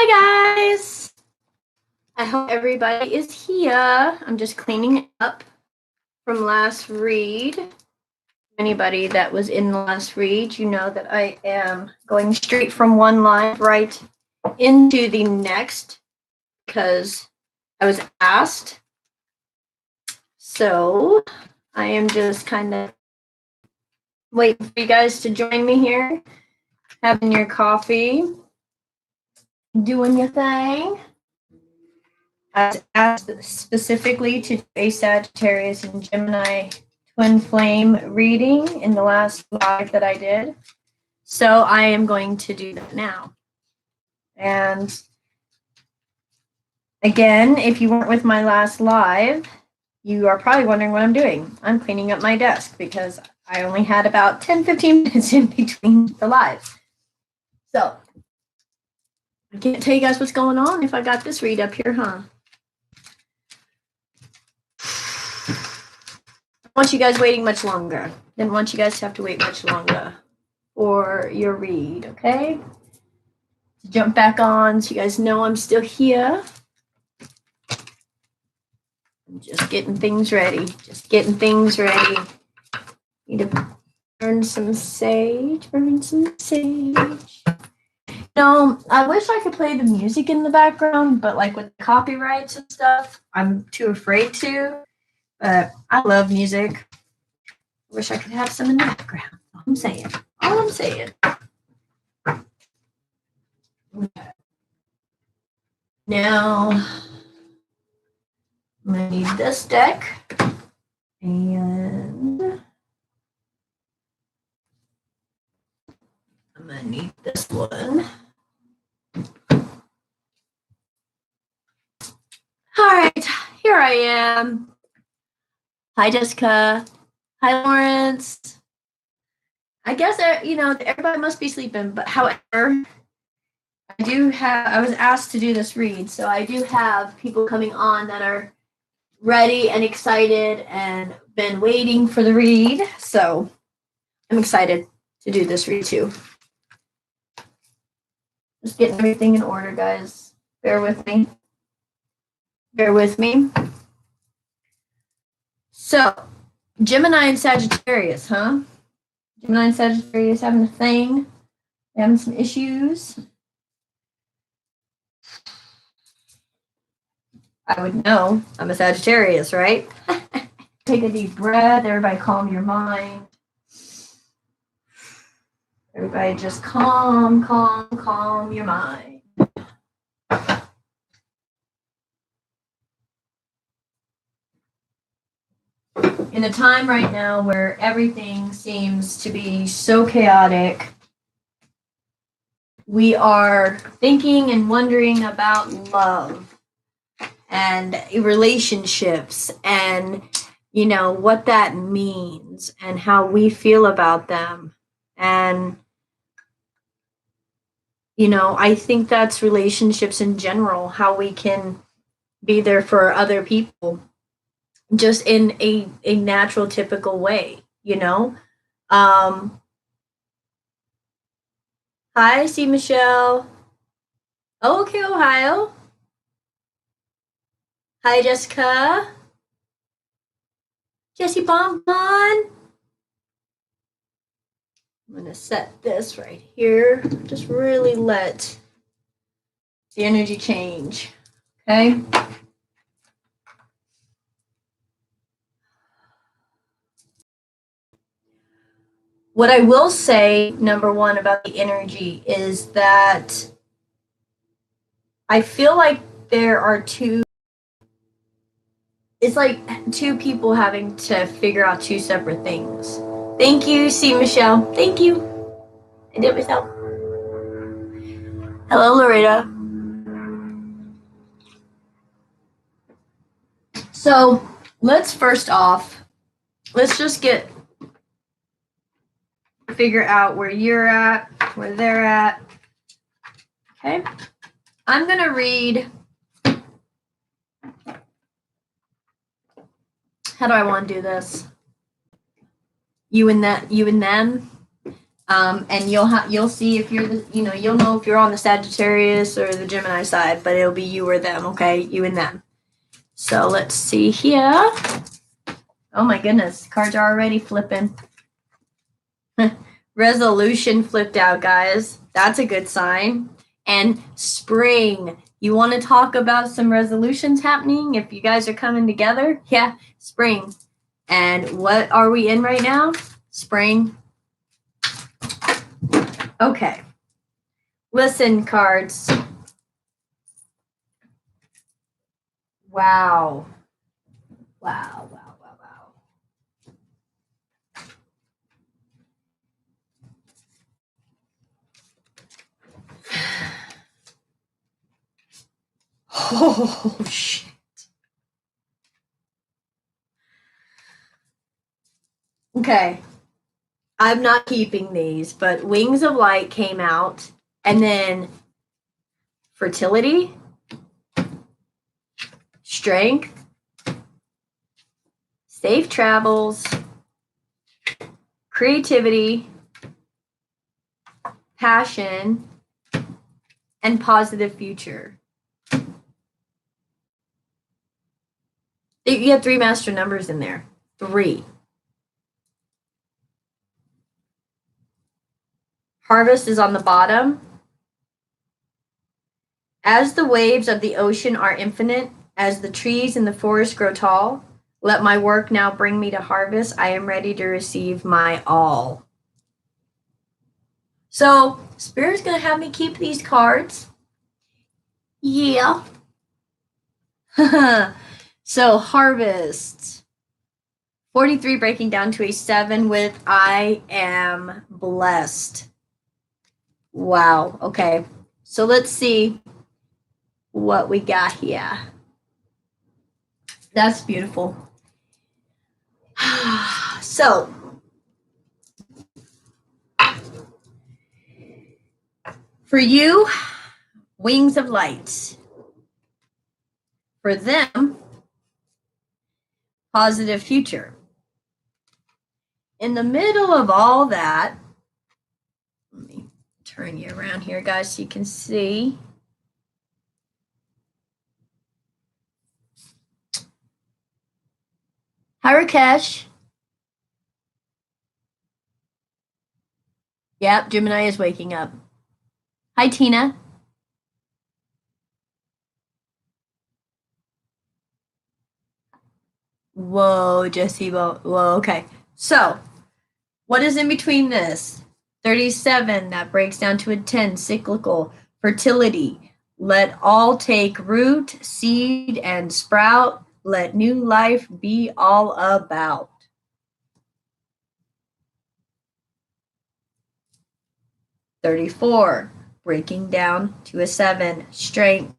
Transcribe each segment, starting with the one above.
Hi guys! I hope everybody is here. I'm just cleaning up from last read. Anybody that was in the last read, you know that I am going straight from one line right into the next because I was asked. So I am just kind of waiting for you guys to join me here, having your coffee, doing your thing. I was asked specifically to do a Sagittarius and Gemini twin flame reading in the last live that I did. So I am going to do that now. And again, if you weren't with my last live, you are probably wondering what I'm doing. I'm cleaning up my desk because I only had about 10-15 minutes in between the lives. So I can't tell you guys what's going on if I got this read up here, huh? I want you guys waiting much longer. Didn't want you guys to have to wait much longer for your read, okay? To jump back on so you guys know I'm still here. I'm just getting things ready. Need to burn some sage. No, I wish I could play the music in the background, but like with copyrights and stuff, I'm too afraid to. But I love music. Wish I could have some in the background. All I'm saying. Now, I'm going to need this deck. And I'm going to need this one. All right, here I am. Hi, Jessica. Hi, Lawrence. I guess, everybody must be sleeping, but however, I was asked to do this read, so I do have people coming on that are ready and excited and been waiting for the read, so I'm excited to do this read too. Just getting everything in order, guys. Bear with me. So, Gemini and Sagittarius, huh? Gemini and Sagittarius having a thing. Having some issues. I would know. I'm a Sagittarius, right? Take a deep breath. Everybody calm your mind. Everybody just calm your mind. In a time right now where everything seems to be so chaotic, we are thinking and wondering about love and relationships and, what that means and how we feel about them. And, I think that's relationships in general, how we can be there for other people just in a natural, typical way, Hi, see Michelle. Oh, okay, Ohio. Hi, Jessica. Jessie Bonbon. I'm going to set this right here. Just really let the energy change. Okay. What I will say, number one, about the energy is that I feel like there are it's like two people having to figure out two separate things. Thank you, C. Michelle. Thank you. I did it myself. Hello, Loretta. So let's just figure out where you're at, where they're at. Okay. I'm going to read. How do I want to do this? You and them. And you'll see if you're you'll know if you're on the Sagittarius or the Gemini side, but it'll be you or them, okay? You and them. So let's see here. Oh my goodness, cards are already flipping. Resolution flipped out, guys. That's a good sign. And spring. You want to talk about some resolutions happening if you guys are coming together? Yeah, spring. And what are we in right now? Spring. Okay. Listen, cards. Wow. Wow, wow, wow, wow. Oh, shit. Okay. I'm not keeping these, but Wings of Light came out, and then fertility, strength, safe travels, creativity, passion, and positive future. You have 3 master numbers in there. 3. Harvest is on the bottom. As the waves of the ocean are infinite, as the trees in the forest grow tall, let my work now bring me to harvest. I am ready to receive my all. So, Spirit's going to have me keep these cards. Yeah. So, harvest. 43 breaking down to a 7 with I am blessed. Wow. Okay. So, let's see what we got here. That's beautiful. So, for you, Wings of Light. For them, positive future. In the middle of all that, let me turn you around here, guys, so you can see. Hi, Rakesh. Yep, Gemini is waking up. Hi, Tina. Whoa, Jesse. Whoa, okay. So, what is in between this? 37, that breaks down to a 10, cyclical. Fertility. Let all take root, seed, and sprout. Let new life be all about. $34, breaking down to a 7, strength.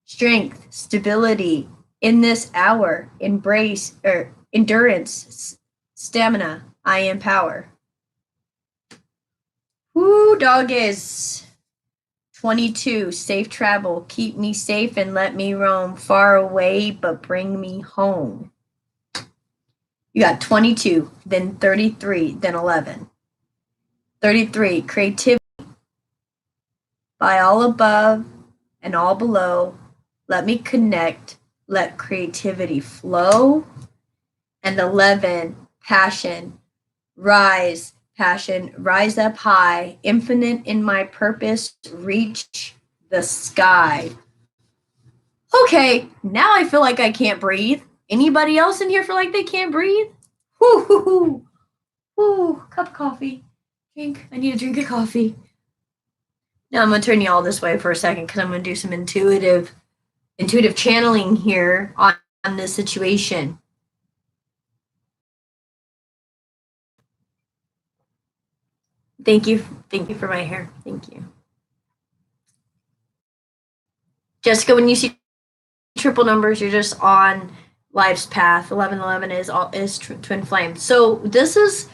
Strength, stability, in this hour, embrace, endurance, stamina, I am power. Woo, dog is 22, safe travel, keep me safe and let me roam far away, but bring me home. You got 22, then 33, then 11. 33, creativity, by all above and all below, let me connect, let creativity flow. And 11, passion, rise, passion, rise up high, infinite in my purpose, reach the sky. Okay, now I feel like I can't breathe. Anybody else in here feel like they can't breathe? Whoo, hoo, hoo. Whoo, cup of coffee. Drink. I need a drink of coffee. Now I'm going to turn you all this way for a second because I'm going to do some intuitive channeling here on this situation. Thank you for my hair. Thank you. Jessica, when you see triple numbers, you're just on life's path. 1111 is twin flame. So this is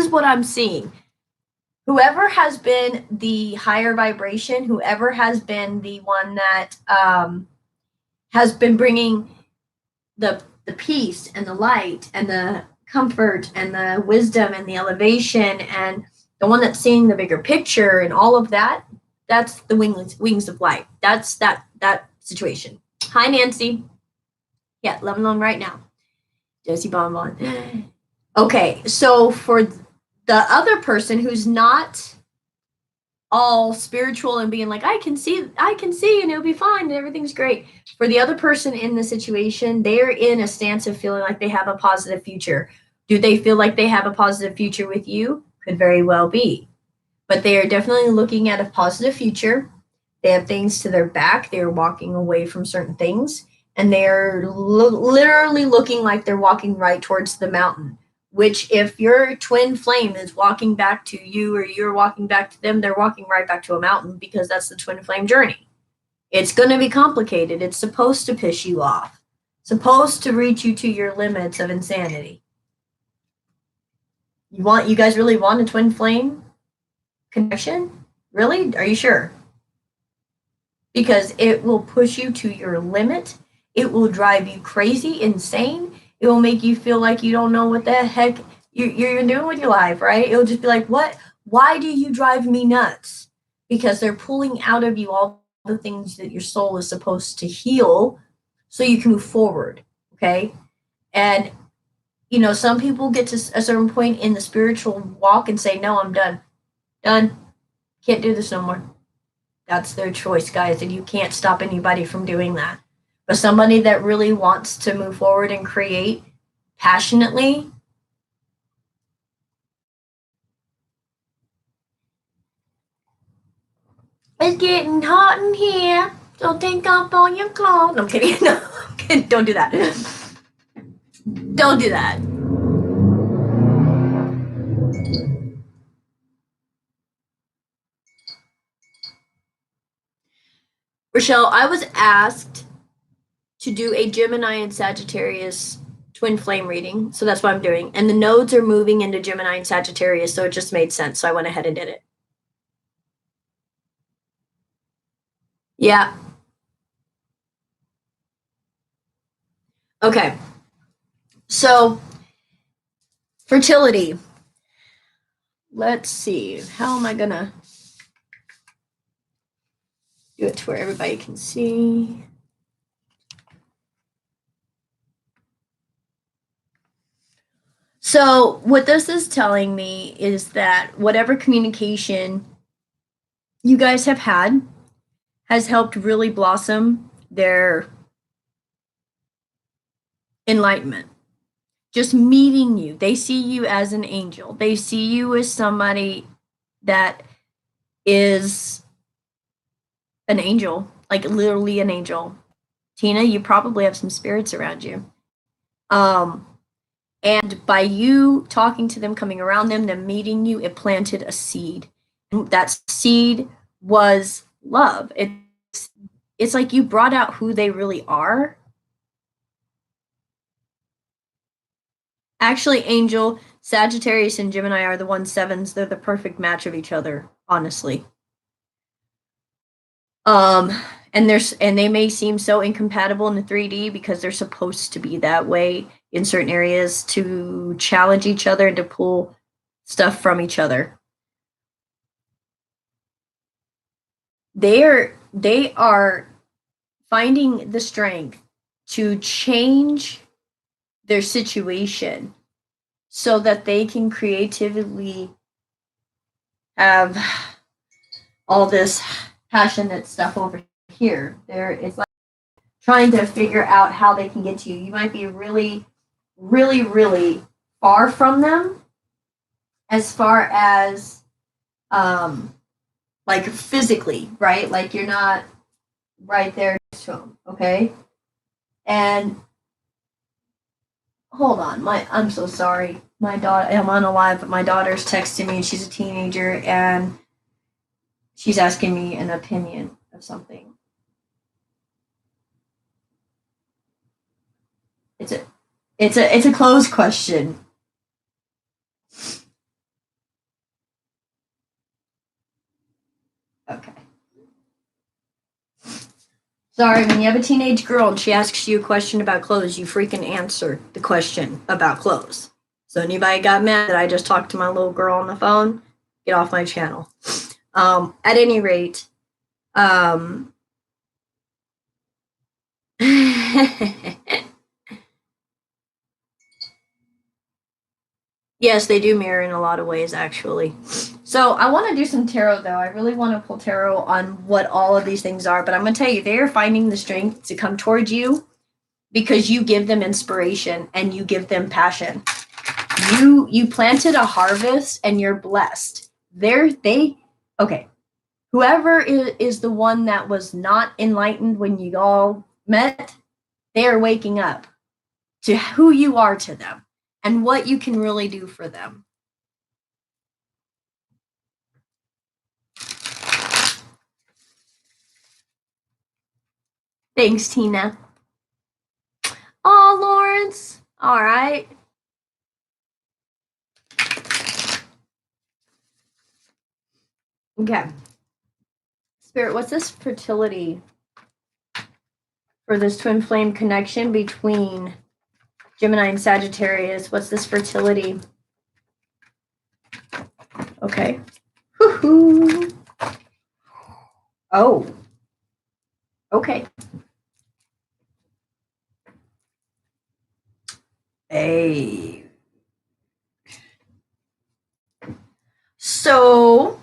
what I'm seeing. Whoever has been the higher vibration, whoever has been the one that has been bringing the peace and the light and the comfort and the wisdom and the elevation and the one that's seeing the bigger picture and all of that, that's the wings of light. That's that situation. Hi, Nancy. Yeah, loving them right now. Josie Bonbon. Okay, so for the other person who's not all spiritual and being like, I can see, and it'll be fine, and everything's great. For the other person in the situation, they're in a stance of feeling like they have a positive future. Do they feel like they have a positive future with you? Could very well be. But they are definitely looking at a positive future. They have things to their back. They're walking away from certain things. And they're literally looking like they're walking right towards the mountain. Which, if your twin flame is walking back to you or you're walking back to them, they're walking right back to a mountain because that's the twin flame journey. It's going to be complicated. It's supposed to piss you off, supposed to reach you to your limits of insanity. You guys really want a twin flame connection? Really? Are you sure? Because it will push you to your limit. It will drive you crazy, insane. It will make you feel like you don't know what the heck you're doing with your life, right? It'll just be like, what? Why do you drive me nuts? Because they're pulling out of you all the things that your soul is supposed to heal so you can move forward, okay? And, some people get to a certain point in the spiritual walk and say, no, I'm done. Done. Can't do this no more. That's their choice, guys, and you can't stop anybody from doing that. But somebody that really wants to move forward and create passionately, it's getting hot in here, so take off all your clothes. No, I'm kidding. No, I'm kidding. Don't do that. Don't do that. Rochelle, I was asked to do a Gemini and Sagittarius twin flame reading, so that's what I'm doing. And the nodes are moving into Gemini and Sagittarius, so it just made sense. So I went ahead and did it. Yeah. Okay. So, fertility. Let's see. How am I going to do it to where everybody can see? So, what this is telling me is that whatever communication you guys have had has helped really blossom their enlightenment. Just meeting you, they see you as an angel. They see you as somebody that is an angel, like literally an angel. Tina, you probably have some spirits around you. And by you talking to them, coming around them meeting you, it planted a seed. And that seed was love. It's like you brought out who they really are. Actually, Angel, Sagittarius, and Gemini are the 1/7s. They're the perfect match of each other, honestly. And they may seem so incompatible in the 3D because they're supposed to be that way in certain areas to challenge each other and to pull stuff from each other. They are finding the strength to change their situation so that they can creatively have all this passionate stuff over here. It's like trying to figure out how they can get to you. You might be really, really, really far from them as far as like physically, right? Like you're not right there next to them, okay? And hold on, I'm so sorry. My daughter, I'm on a live, but my daughter's texting me and she's a teenager and she's asking me an opinion of something. It's a closed question. Okay. Sorry, when you have a teenage girl and she asks you a question about clothes, you freaking answer the question about clothes. So anybody got mad that I just talked to my little girl on the phone, get off my channel. At any rate, yes, they do mirror in a lot of ways, actually. So I want to do some tarot, though. I really want to pull tarot on what all of these things are, but I'm going to tell you, they are finding the strength to come towards you because you give them inspiration and you give them passion. You planted a harvest and you're blessed. Okay. Whoever is the one that was not enlightened when you all met, they are waking up to who you are to them and what you can really do for them. Thanks, Tina. Oh, Lawrence. All right. Okay. Spirit, what's this fertility for this twin flame connection between Gemini and Sagittarius? What's this fertility? Okay. Woo-hoo. Oh. Okay. Hey. So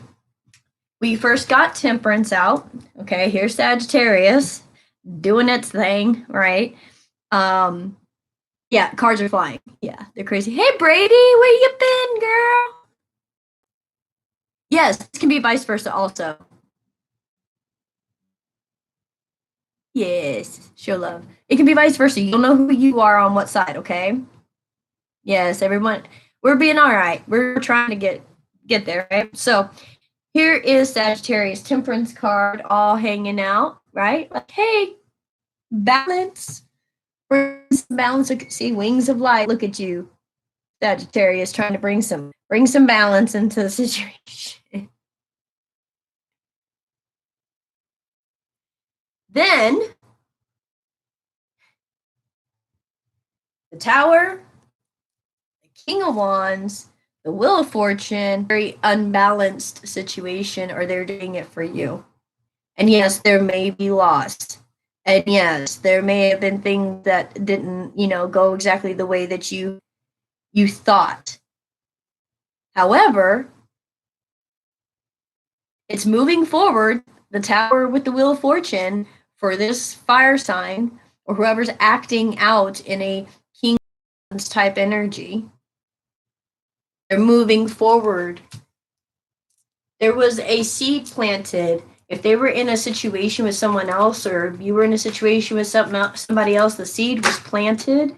we first got Temperance out. Okay, here's Sagittarius doing its thing, right? Yeah, cards are flying. Yeah, they're crazy. Hey Brady, where you been, girl? Yes, this can be vice versa also. Yes, show love. It can be vice versa. You'll know who you are on what side, okay? Yes, everyone. We're being all right. We're trying to get there, right? So here is Sagittarius Temperance card all hanging out, right? Like, hey, balance. Balance. See, wings of light. Look at you, Sagittarius, trying to bring some balance into the situation. Then the Tower, the King of Wands, the Wheel of Fortune, very unbalanced situation, or they're doing it for you. And yes, there may be loss. And yes, there may have been things that didn't, go exactly the way that you thought. However, it's moving forward. The Tower with the Wheel of Fortune for this fire sign, or whoever's acting out in a King's type energy, they're moving forward. There was a seed planted. If they were in a situation with someone else, or if you were in a situation with somebody else, the seed was planted.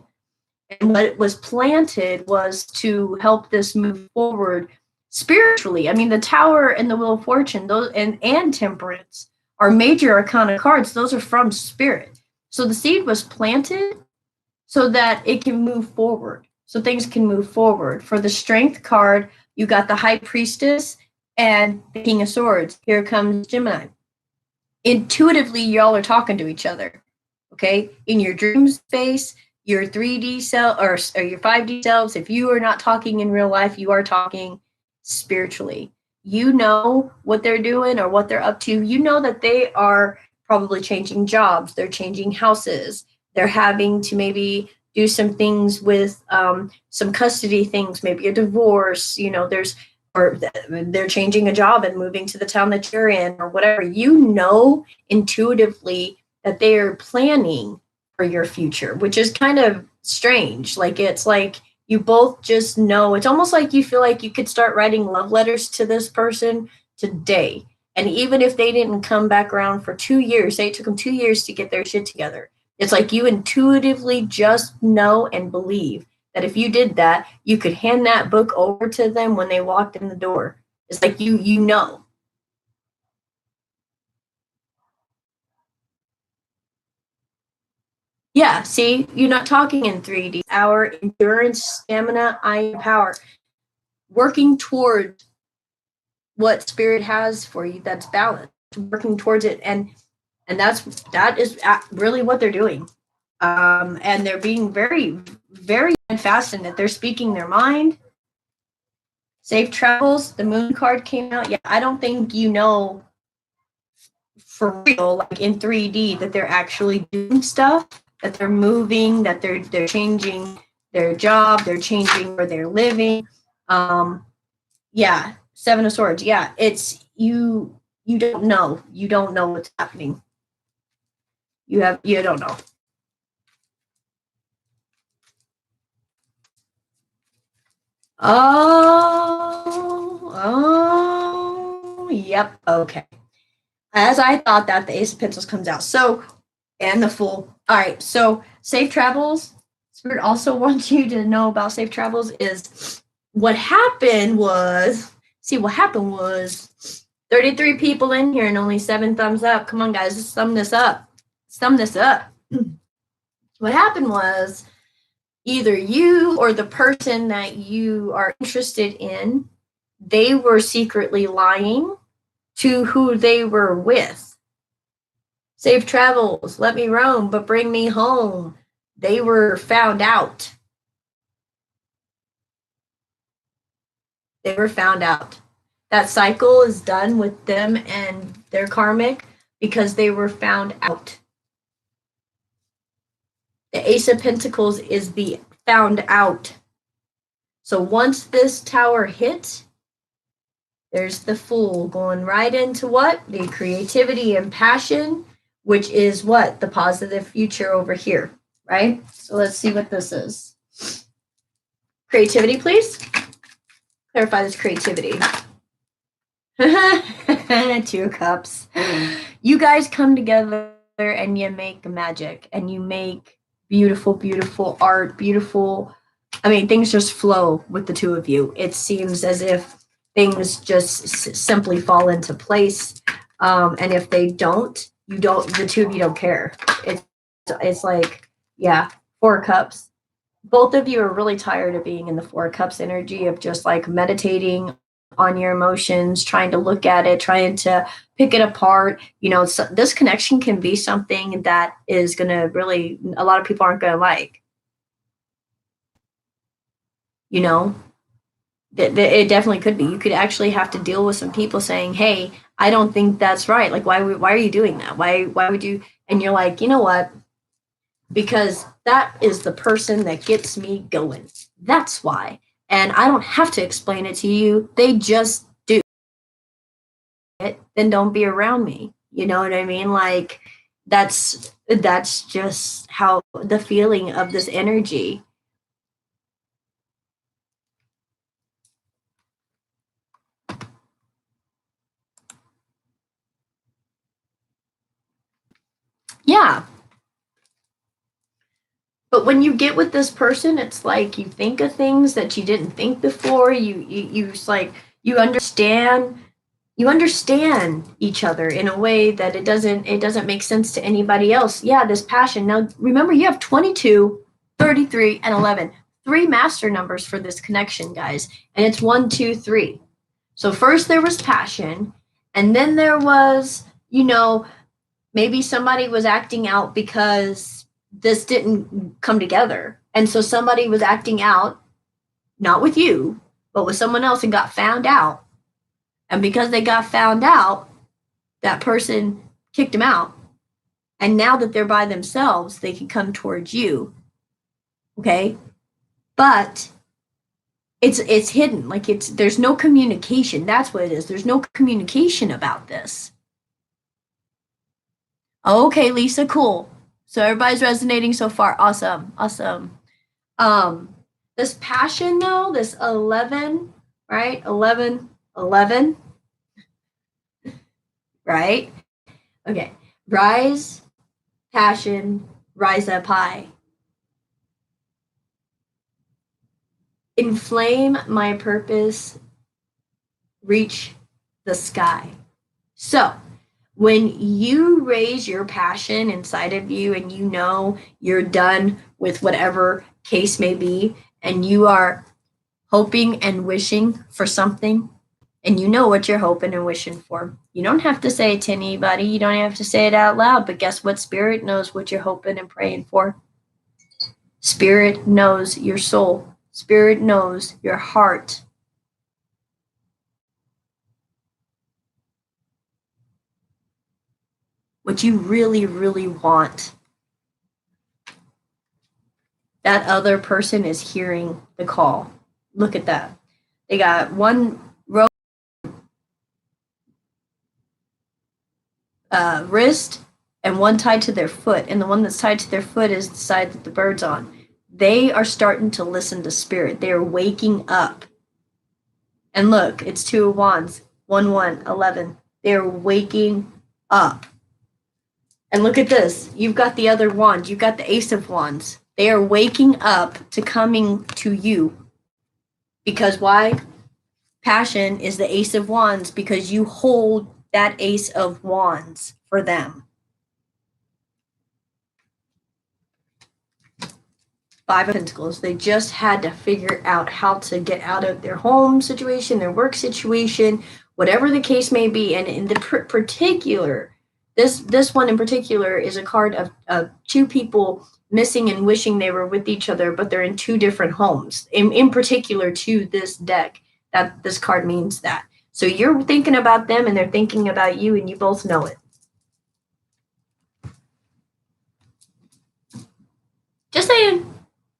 And what was planted was to help this move forward spiritually. I mean, the Tower and the Wheel of Fortune, those and Temperance are major arcana cards. Those are from spirit. So the seed was planted so that it can move forward. So things can move forward. For the Strength card, you got the High Priestess and the King of Swords. Here comes Gemini. Intuitively, y'all are talking to each other. Okay? In your dream space, your 3D self or your 5D selves, if you are not talking in real life, you are talking spiritually. You know what they're doing or what they're up to. You know that they are probably changing jobs. They're changing houses. They're having to maybe do some things with some custody things, maybe a divorce. Or they're changing a job and moving to the town that you're in or whatever. You know intuitively that they are planning for your future, which is kind of strange. Like, it's like you both just know. It's almost like you feel like you could start writing love letters to this person today. And even if they didn't come back around for 2 years, say it took them 2 years to get their shit together. It's like you intuitively just know and believe that if you did that, you could hand that book over to them when they walked in the door. It's like you know. Yeah, see, you're not talking in 3D. Our endurance, stamina, iron power, working towards what spirit has for you, that's balanced, working towards it, and that is really what they're doing. And they're being very, very fast in it. They're speaking their mind. Safe travels. The moon card came out. Yeah, I don't think you know for real, like in 3D, that they're actually doing stuff, that they're moving, that they're changing their job, they're changing where they're living. Yeah, Seven of Swords. Yeah, it's you. You don't know. You don't know what's happening. You don't know. Oh, yep. Okay. As I thought that, the Ace of Pentacles comes out. So, and the Fool. All right. So, safe travels. Spirit also wants you to know about safe travels is what happened was, 33 people in here and only 7 thumbs up. Come on, guys. Let's sum this up. What happened was either you or the person that you are interested in, they were secretly lying to who they were with. Safe travels, let me roam, but bring me home. They were found out. They were found out. That cycle is done with them and their karmic because they were found out. The Ace of Pentacles is the found out. So once this tower hits, there's the Fool going right into what? The creativity and passion, which is what? The positive future over here, right? So let's see what this is. Creativity, please. Clarify this creativity. 2 of Cups. You guys come together and you make magic and you make beautiful, beautiful art, beautiful. I mean, things just flow with the 2 of you. It seems as if things just simply fall into place. And if they don't, the 2 of you don't care. It's like, yeah, 4 Cups. Both of you are really tired of being in the 4 Cups energy of just like meditating on your emotions, trying to look at it, trying to pick it apart. So this connection can be something that is going to really, a lot of people aren't going to like. It definitely could be. You could actually have to deal with some people saying, hey, I don't think that's right. Like, why are you doing that? Why would you? And you're like, you know what? Because that is the person that gets me going. That's why. And I don't have to explain it to you. They just do it. Then don't be around me. You know what I mean? Like, that's just how the feeling of this energy. Yeah. But when you get with this person, it's like you think of things that you didn't think before. It's like you understand each other in a way that it doesn't make sense to anybody else. Yeah, this passion. Now remember, you have 22, 33, and 11. 3 master numbers for this connection, guys. And it's 1, 2, 3. So first there was passion, and then there was, maybe somebody was acting out because this didn't come together. And so somebody was acting out, not with you, but with someone else and got found out. And because they got found out, that person kicked them out. And now that they're by themselves, they can come towards you. Okay? But it's hidden. Like there's no communication. That's what it is. There's no communication about this. Okay, Lisa, cool. So everybody's resonating so far. Awesome. This passion though, this 11, right? 11, right? Okay. Rise, passion, rise up high. Inflame my purpose, reach the sky. So when you raise your passion inside of you and you're done with whatever case may be, and you are hoping and wishing for something, and you know what you're hoping and wishing for. You don't have to say it to anybody. You don't have to say it out loud, but guess what? Spirit knows what you're hoping and praying for. Spirit knows your soul. Spirit knows your heart. What you really, really want. That other person is hearing the call. Look at that. They got one wrist and one tied to their foot, and the one that's tied to their foot is the side that the bird's on. They are starting to listen to spirit. They are waking up. And look, it's 2 of Wands, 1, 1, 11. They're waking up. And look at this. You've got the other wand. You've got the Ace of Wands. They are waking up to coming to you. Because why? Passion is the Ace of Wands because you hold that Ace of Wands for them. 5 of Pentacles. They just had to figure out how to get out of their home situation, their work situation, whatever the case may be. And in the particular, this one in particular is a card of 2 people missing and wishing they were with each other, but they're in 2 different homes. In particular to this deck, that this card means that. So you're thinking about them and they're thinking about you, and you both know it. Just saying.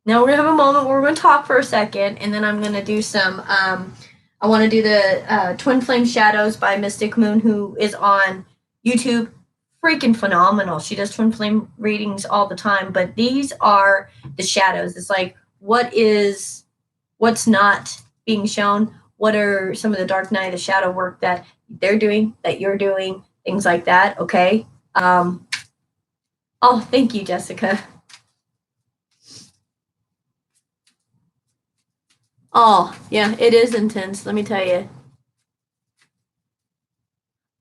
Now we're going to have a moment where we're going to talk for a second, and then I'm going to do some, I want to do the Twin Flame Shadows by Mystic Moon, who is on YouTube. Freaking phenomenal. She does twin flame readings all the time, but these are the shadows. It's like, what's not being shown? What are some of the dark night, the shadow work that they're doing, that you're doing, things like that, okay? Oh, thank you, Jessica. Oh, yeah, it is intense, let me tell you.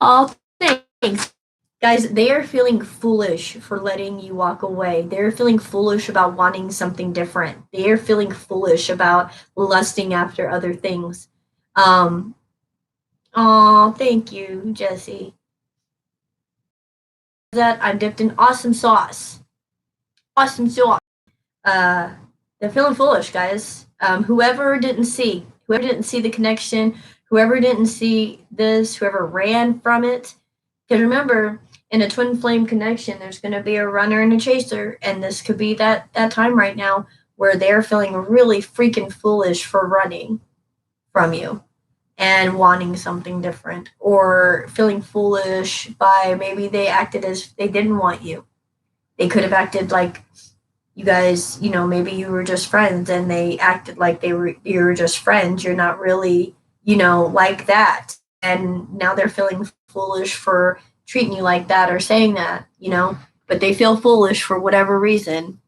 Oh, thanks. Guys, they are feeling foolish for letting you walk away. They're feeling foolish about wanting something different. They are feeling foolish about lusting after other things. Oh, thank you, Jesse. That I'm dipped in awesome sauce. Awesome sauce. They're feeling foolish, guys. Whoever didn't see the connection, whoever didn't see this, whoever ran from it. Because remember, in a twin flame connection, there's going to be a runner and a chaser, and this could be that time right now where they're feeling really freaking foolish for running from you and wanting something different, or feeling foolish by maybe they acted as they didn't want you. They could have acted like you guys, maybe you were just friends, and they acted like you were just friends. You're not really, like that. And now they're feeling foolish for treating you like that or saying that, but they feel foolish for whatever reason.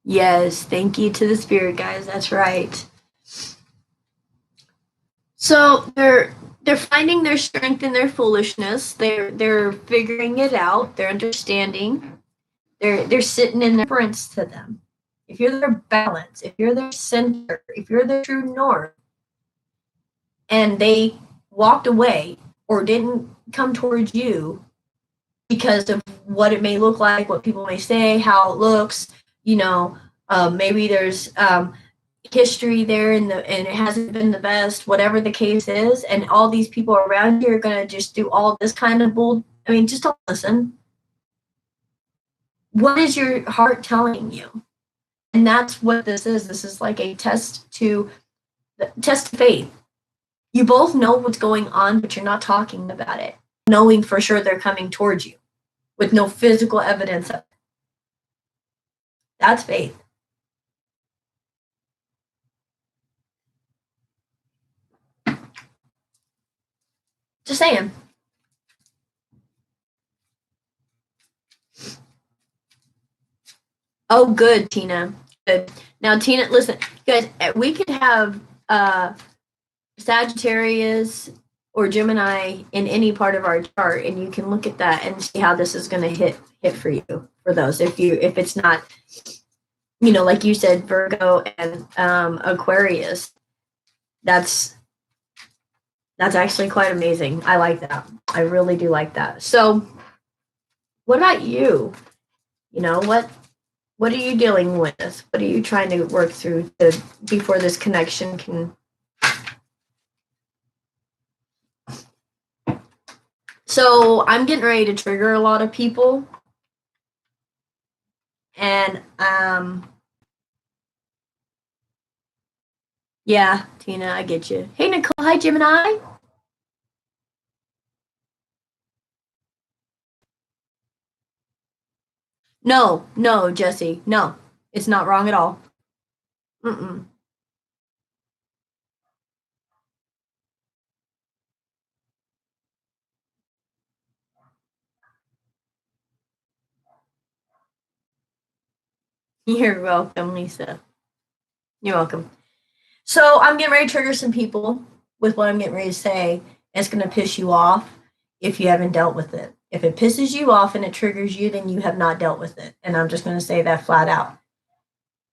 Yes, thank you to the spirit, guys. That's right. So they're finding their strength in their foolishness. They're figuring it out. They're understanding. They're sitting in their difference to them. If you're their balance, if you're their center, if you're their true north, and they walked away or didn't come towards you because of what it may look like, what people may say, how it looks, maybe there's history there and it hasn't been the best, whatever the case is, and all these people around you are going to just do all this kind of bull. I mean, just don't listen. What is your heart telling you? And that's what this is. This is like a test to faith. You both know what's going on, but you're not talking about it, knowing for sure they're coming towards you with no physical evidence of it. That's faith. Just saying. Oh, good, Tina. Good. Now, Tina, listen, guys, we could have Sagittarius or Gemini in any part of our chart, and you can look at that and see how this is going to hit for you, for those. If it's not, like you said, Virgo and Aquarius, that's actually quite amazing. I like that. I really do like that. So What about you? You know, what are you dealing with? What are you trying to work through before this connection can? So I'm getting ready to trigger a lot of people. And yeah, Tina, I get you. Hey Nicole, hi Gemini. No, Jesse, no, it's not wrong at all. Mm-mm. You're welcome, Lisa. You're welcome. So I'm getting ready to trigger some people with what I'm getting ready to say. It's going to piss you off if you haven't dealt with it. If it pisses you off and it triggers you, then you have not dealt with it. And I'm just going to say that flat out.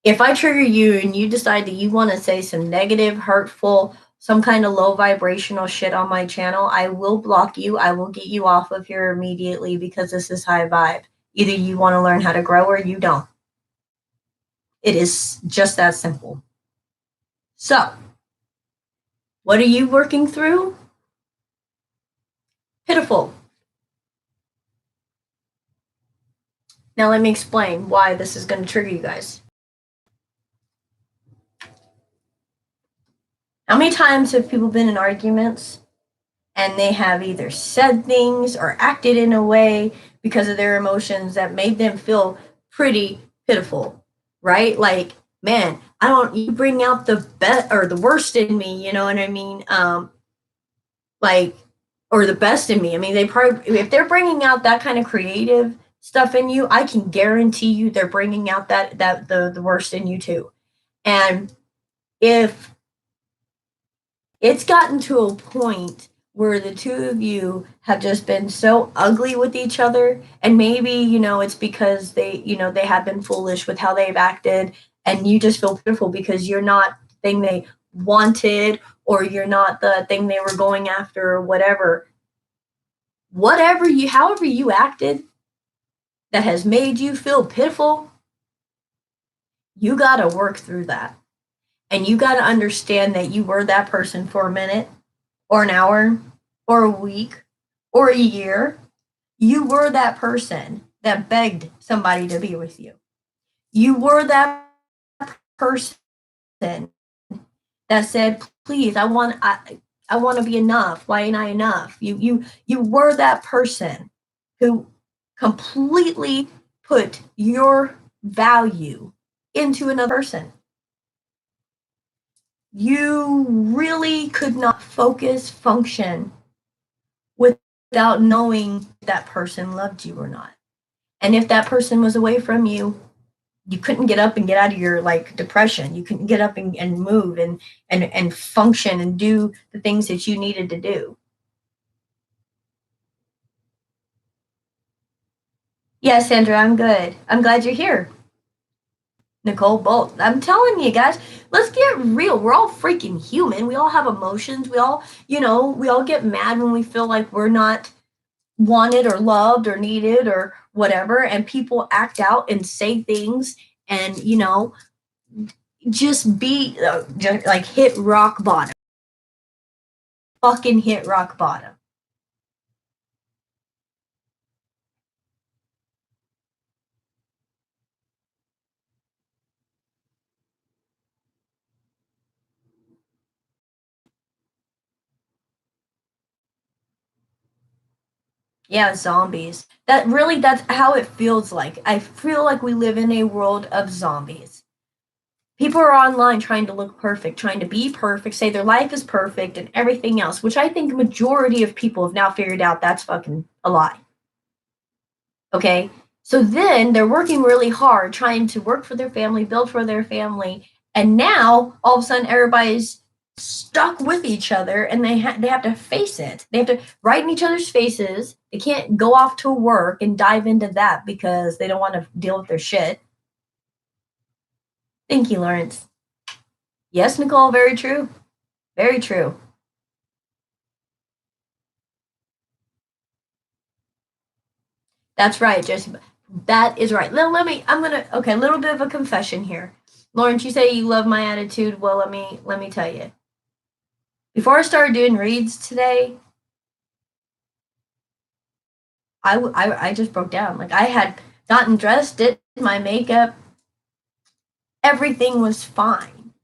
If I trigger you and you decide that you want to say some negative, hurtful, some kind of low vibrational shit on my channel, I will block you. I will get you off of here immediately because this is high vibe. Either you want to learn how to grow or you don't. It is just that simple. So, what are you working through? Pitiful. Now let me explain why this is going to trigger you guys. How many times have people been in arguments and they have either said things or acted in a way because of their emotions that made them feel pretty pitiful, right? Like, man, you bring out the best or the worst in me, you know what I mean? Like, or the best in me. I mean, they probably, if they're bringing out that kind of creative stuff in you, I can guarantee you they're bringing out the worst in you too. And if it's gotten to a point where the two of you have just been so ugly with each other, and maybe, you know, it's because they have been foolish with how they've acted, and you just feel pitiful because you're not the thing they wanted, or you're not the thing they were going after, or whatever. However you acted that has made you feel pitiful, you got to work through that. And you got to understand that you were that person for a minute or an hour or a week or a year. You were that person that begged somebody to be with you. You were that person that said, please, I want to be enough. Why ain't I enough? You were that person who completely put your value into another person. You really could not function without knowing if that person loved you or not. And if that person was away from you, you couldn't get up and get out of your like depression. You couldn't get up and move and function and do the things that you needed to do. Yeah, Sandra, I'm good. I'm glad you're here. Nicole Bolt. I'm telling you guys, let's get real. We're all freaking human. We all have emotions. We all get mad when we feel like we're not wanted or loved or needed or whatever. And people act out and say things and, just be like hit rock bottom. Fucking hit rock bottom. Yeah, zombies. That's how it feels like. I feel like we live in a world of zombies. People are online trying to look perfect, trying to be perfect, say their life is perfect and everything else, which I think a majority of people have now figured out that's fucking a lie. Okay? So then they're working really hard, trying to work for their family, build for their family, and now all of a sudden everybody's stuck with each other and they have to face it. They have to write in each other's faces. They can't go off to work and dive into that because they don't want to deal with their shit. Thank you, Lawrence. Yes, Nicole, very true. Very true. That's right, Jesse. That is right. Let me, okay, a little bit of a confession here. Lawrence, you say you love my attitude. Well, let me tell you. Before I started doing reads today, I just broke down. Like, I had gotten dressed, did my makeup, everything was fine.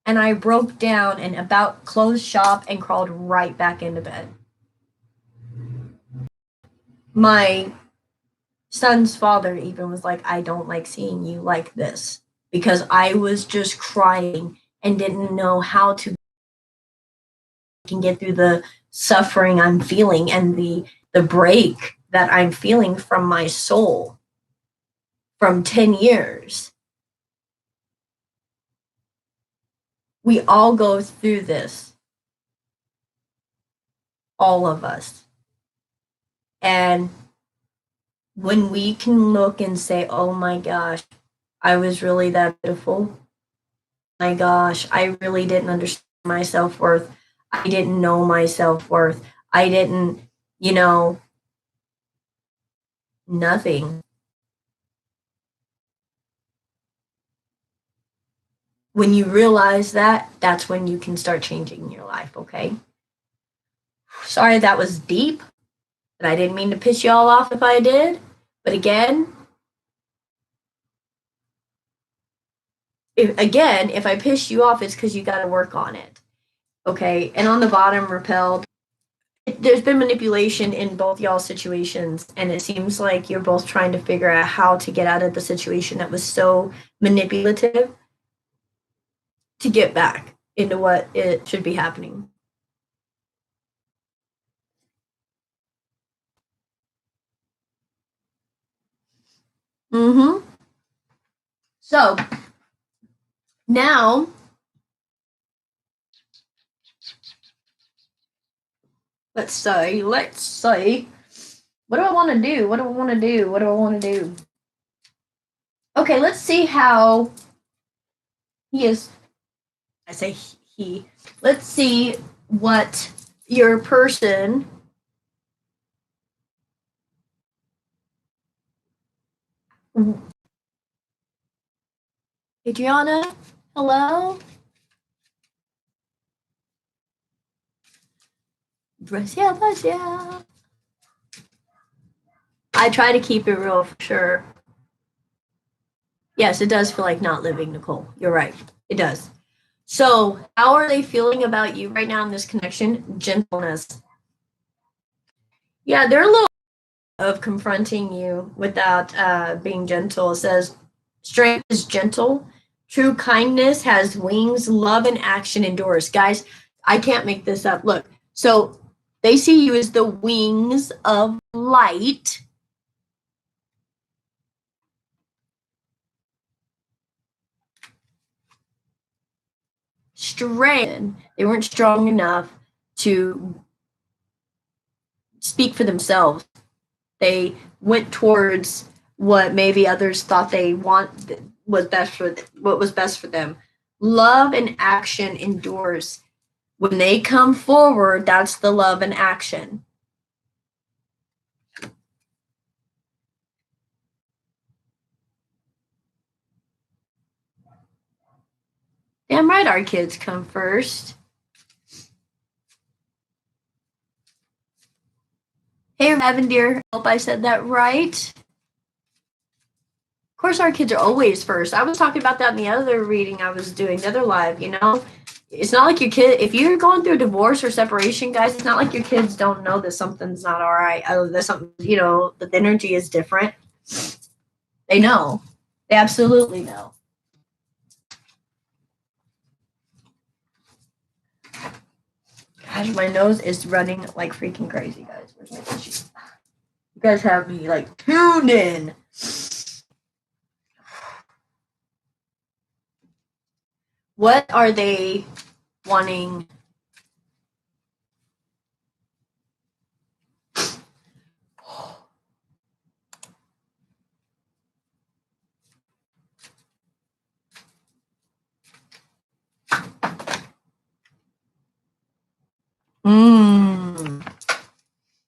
And I broke down and about closed shop and crawled right back into bed. My son's father even was like, I don't like seeing you like this, because I was just crying and didn't know how to get through the suffering I'm feeling and the break that I'm feeling from my soul from 10 years. We all go through this. All of us. And when we can look and say, oh my gosh, I was really that beautiful. My gosh, I really didn't understand my self-worth. I didn't know my self-worth. I didn't, nothing. When you realize that, that's when you can start changing your life, okay? Sorry that was deep, and I didn't mean to piss you all off if I did. But again, if I piss you off, it's because you got to work on it, okay? And on the bottom, repelled. There's been manipulation in both y'all's situations, and it seems like you're both trying to figure out how to get out of the situation that was so manipulative to get back into what it should be happening. Mm-hmm. So now let's say, what do I want to do? What do I want to do? What do I want to do? Okay, let's see how he is. I say he. Let's see what your person. Adriana, hello? Brazil. I try to keep it real for sure. Yes, it does feel like not living, Nicole. You're right. It does. So, how are they feeling about you right now in this connection? Gentleness. Yeah, they're a little of confronting you without being gentle. It says, strength is gentle. True kindness has wings. Love and action endures. Guys, I can't make this up. Look, so they see you as the wings of light. Strength. They weren't strong enough to speak for themselves. They went towards what maybe others thought they was best for what was best for them. Love and action endures. When they come forward, that's the love and action. Damn right our kids come first. Hey, Lavender, hope I said that right. Of course, our kids are always first. I was talking about that in the other reading I was doing, the other live, It's not like your kid, if you're going through a divorce or separation, guys, it's not like your kids don't know that something's not all right. There's something, that the energy is different. They know. They absolutely know. Gosh, my nose is running like freaking crazy, guys. Where's my tissue? You guys have me like tuned in. What are they wanting?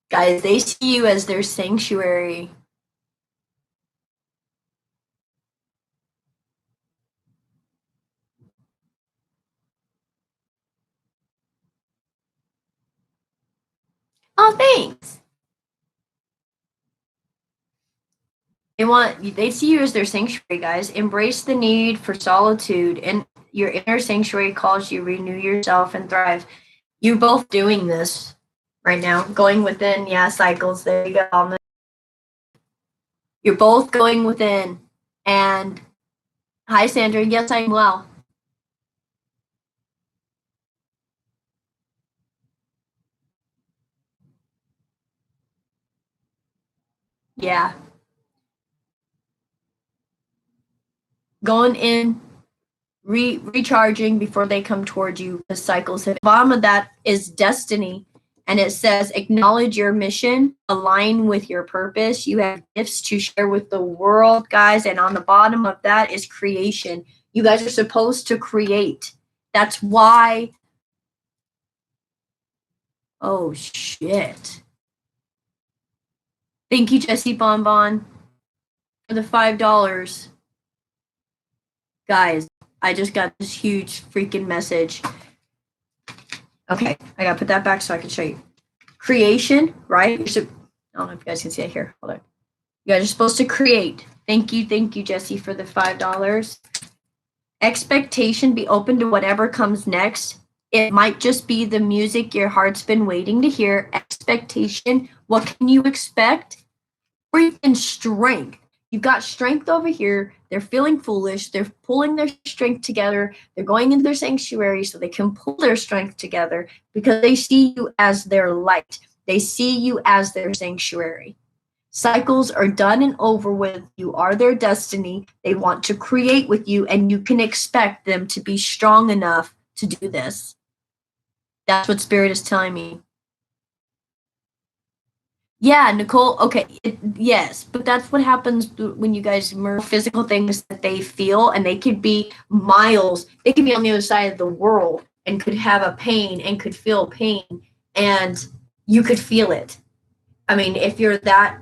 Guys, they see you as their sanctuary. They see you as their sanctuary, guys. Embrace the need for solitude, and your inner sanctuary calls you renew yourself and thrive. You're both doing this right now, going within. Yeah, cycles. There you go. You're both going within. And hi, Sandra. Yes, I'm well. Yeah. Going in, recharging before they come towards you. The cycles. The bottom of that is destiny. And it says, acknowledge your mission, align with your purpose. You have gifts to share with the world, guys. And on the bottom of that is creation. You guys are supposed to create. That's why. Oh, shit. Thank you, Jesse Bonbon, for the $5. Guys, I just got this huge freaking message. Okay, I gotta put that back so I can show you. Creation, right? I don't know if you guys can see it here. Hold on. You guys are supposed to create. Thank you, Jesse, for the $5. Expectation, be open to whatever comes next. It might just be the music your heart's been waiting to hear. Expectation, what can you expect? Freaking strength. You've got strength over here. They're feeling foolish. They're pulling their strength together. They're going into their sanctuary so they can pull their strength together because they see you as their light. They see you as their sanctuary. Cycles are done and over with. You are their destiny. They want to create with you, and you can expect them to be strong enough to do this. That's what Spirit is telling me. Yeah, Nicole. Okay, yes, but that's what happens when you guys merge physical things that they feel, and they could be miles. They could be on the other side of the world and could have a pain and could feel pain, and you could feel it. I mean, if you're that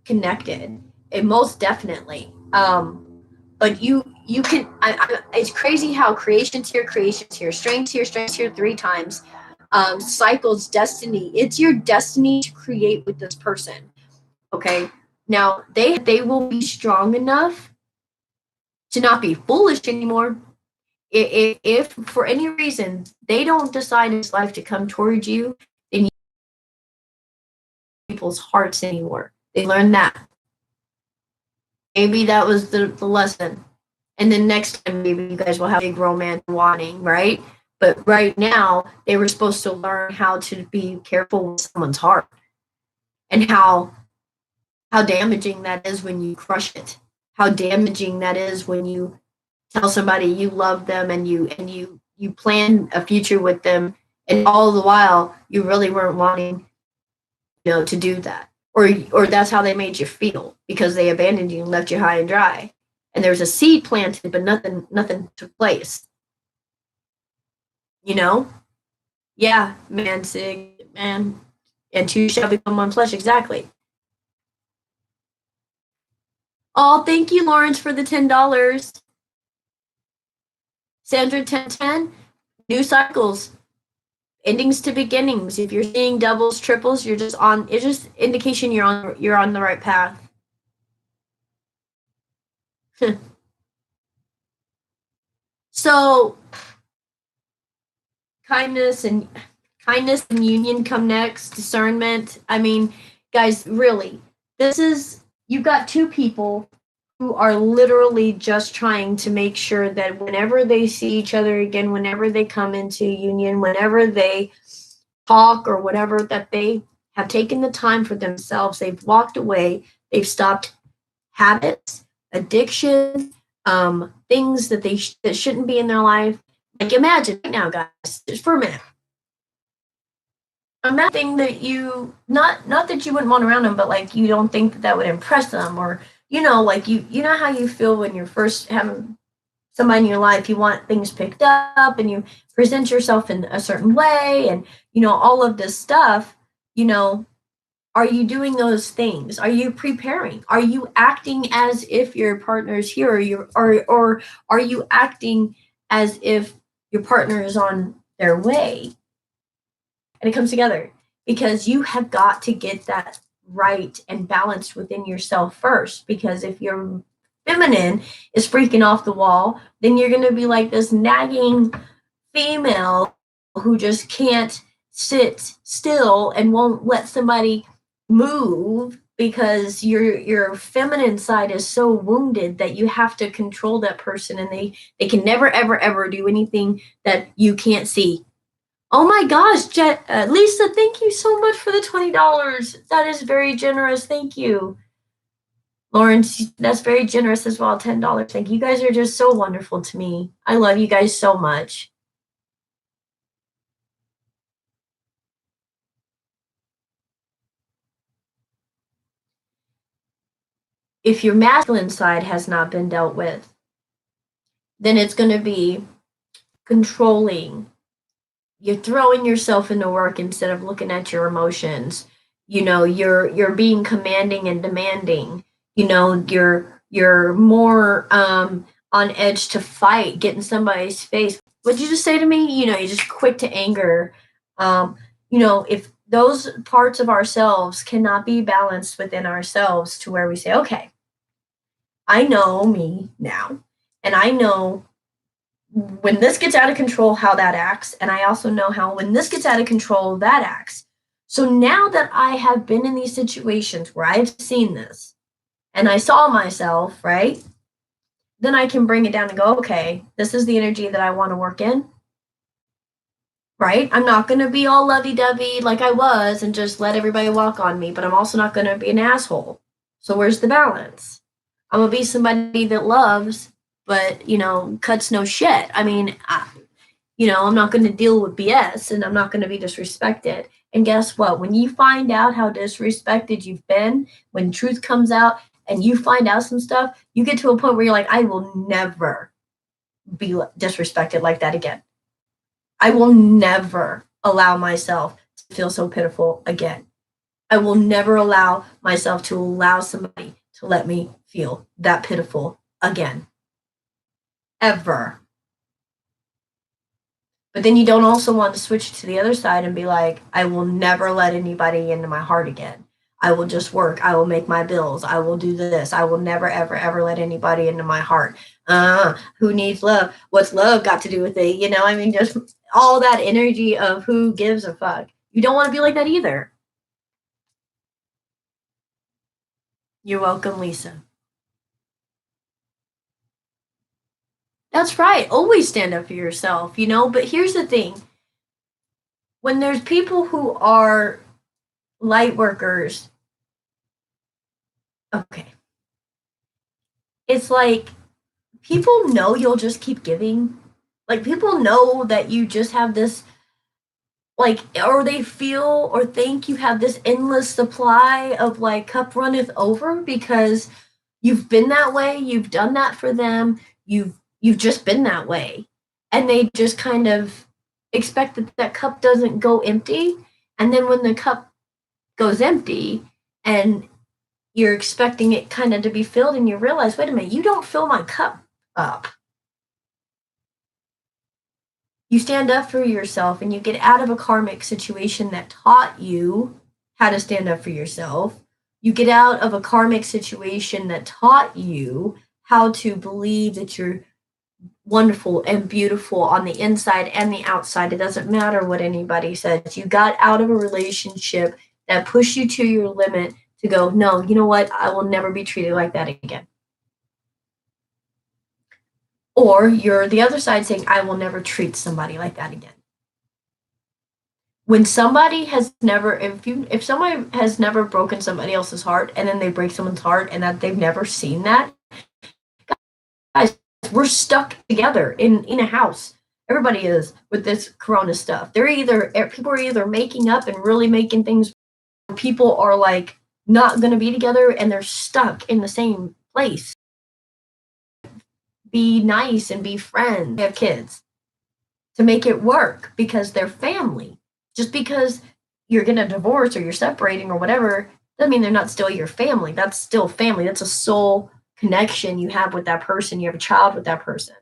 connected, it most definitely. But you can. It's crazy how creation's here, strength's here 3 times. Cycles, destiny. It's your destiny to create with this person. Okay. Now they will be strong enough to not be foolish anymore. If for any reason they don't decide in this life to come towards you, then you people's hearts anymore. They learn that. Maybe that was the lesson. And then next time maybe you guys will have a big romance wanting, right? But right now, they were supposed to learn how to be careful with someone's heart and how damaging that is when you crush it. How damaging that is when you tell somebody you love them and you plan a future with them, and all the while you really weren't wanting, to do that. Or that's how they made you feel because they abandoned you and left you high and dry. And there was a seed planted, but nothing took place. Yeah, man, Sig, man, and two shall become one flesh. Exactly. Oh, thank you, Lawrence, for the $10. Sandra, 1010. New cycles, endings to beginnings. If you're seeing doubles, triples, you're just on. It's just indication you're on the right path. So, kindness and union come next. Discernment. I mean, guys, really, you've got 2 people who are literally just trying to make sure that whenever they see each other again, whenever they come into union, whenever they talk or whatever, that they have taken the time for themselves. They've walked away. They've stopped habits, addictions, things that that shouldn't be in their life. Like imagine right now, guys, just for a minute. Imagine thing that you not that you wouldn't want around them, but like you don't think that would impress them, or like you know how you feel when you're first having somebody in your life. You want things picked up, and you present yourself in a certain way, and all of this stuff. Are you doing those things? Are you preparing? Are you acting as if your partner's here, or are you acting as if your partner is on their way? And it comes together because you have got to get that right and balanced within yourself first. Because if your feminine is freaking off the wall, then you're going to be like this nagging female who just can't sit still and won't let somebody move because your feminine side is so wounded that you have to control that person, and they can never ever do anything that you can't see. Oh my gosh, Lisa, thank you so much for the $20. That is very generous. Thank you. Lawrence, that's very generous as well. $10. Thank you. You guys are just so wonderful to me. I love you guys so much. If your masculine side has not been dealt with, then it's going to be controlling. You're throwing yourself into work instead of looking at your emotions. You know, you're being commanding and demanding. You know, you're more on edge to fight, get in somebody's face. What'd you just say to me? You know, you're just quick to anger. You know, if those parts of ourselves cannot be balanced within ourselves to where we say, okay, I know me now, and I know when this gets out of control how that acts, and I also know how when this gets out of control that acts. So now that I have been in these situations where I've seen this and I saw myself, right? Then I can bring it down and go, okay, this is the energy that I want to work in, right? I'm not going to be all lovey-dovey like I was and just let everybody walk on me, but I'm also not going to be an asshole. So where's the balance? I'm going to be somebody that loves, but, you know, cuts no shit. I mean, I'm not going to deal with BS, and I'm not going to be disrespected. And guess what? When you find out how disrespected you've been, when truth comes out and you find out some stuff, you get to a point where you're like, I will never be disrespected like that again. I will never allow myself to feel so pitiful again. I will never allow myself to allow somebody to let me feel that pitiful again. Ever. But then you don't also want to switch to the other side and be like, I will never let anybody into my heart again. I will just work. I will make my bills. I will do this. I will never, ever let anybody into my heart. Who needs love? What's love got to do with it? You know, I mean, just all that energy of who gives a fuck. You don't want to be like that either. You're welcome, Lisa. That's right. Always stand up for yourself, you know? But here's the thing. When there's people who are light workers, okay. It's like people know you'll just keep giving. Like people know that you just have this like, or they feel or think you have this endless supply of like cup runneth over because you've been that way, you've done that for them, you've just been that way. And they just kind of expect that that cup doesn't go empty. And then when the cup goes empty and you're expecting it kind of to be filled and you realize, wait a minute, you don't fill my cup up. You stand up for yourself and you get out of a karmic situation that taught you how to stand up for yourself. You get out of a karmic situation that taught you how to believe that you're wonderful and beautiful on the inside and the outside. It doesn't matter what anybody says. You got out of a relationship that pushed you to your limit to go, no, you know what? I will never be treated like that again. Or you're the other side saying, I will never treat somebody like that again. When somebody has never, if somebody has never broken somebody else's heart and then they break someone's heart and that they've never seen that, guys, we're stuck together in a house. Everybody is with this corona stuff. People are either making up and really making things, people are like not going to be together and they're stuck in the same place. Be nice and be friends. Have kids to make it work because they're family. Just because you're going to divorce or you're separating or whatever doesn't mean they're not still your family. That's still family. That's a soul connection you have with that person. You have a child with that person.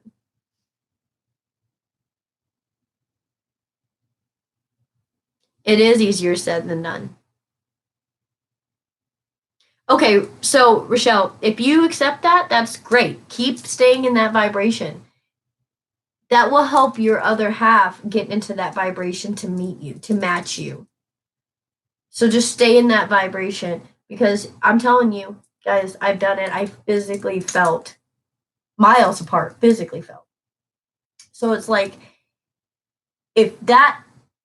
It is easier said than done. Okay, so Rochelle, if you accept that, that's great. Keep staying in that vibration. That will help your other half get into that vibration to meet you, to match you. So just stay in that vibration because I'm telling you, guys, I've done it. I physically felt miles apart, physically felt. So it's like if that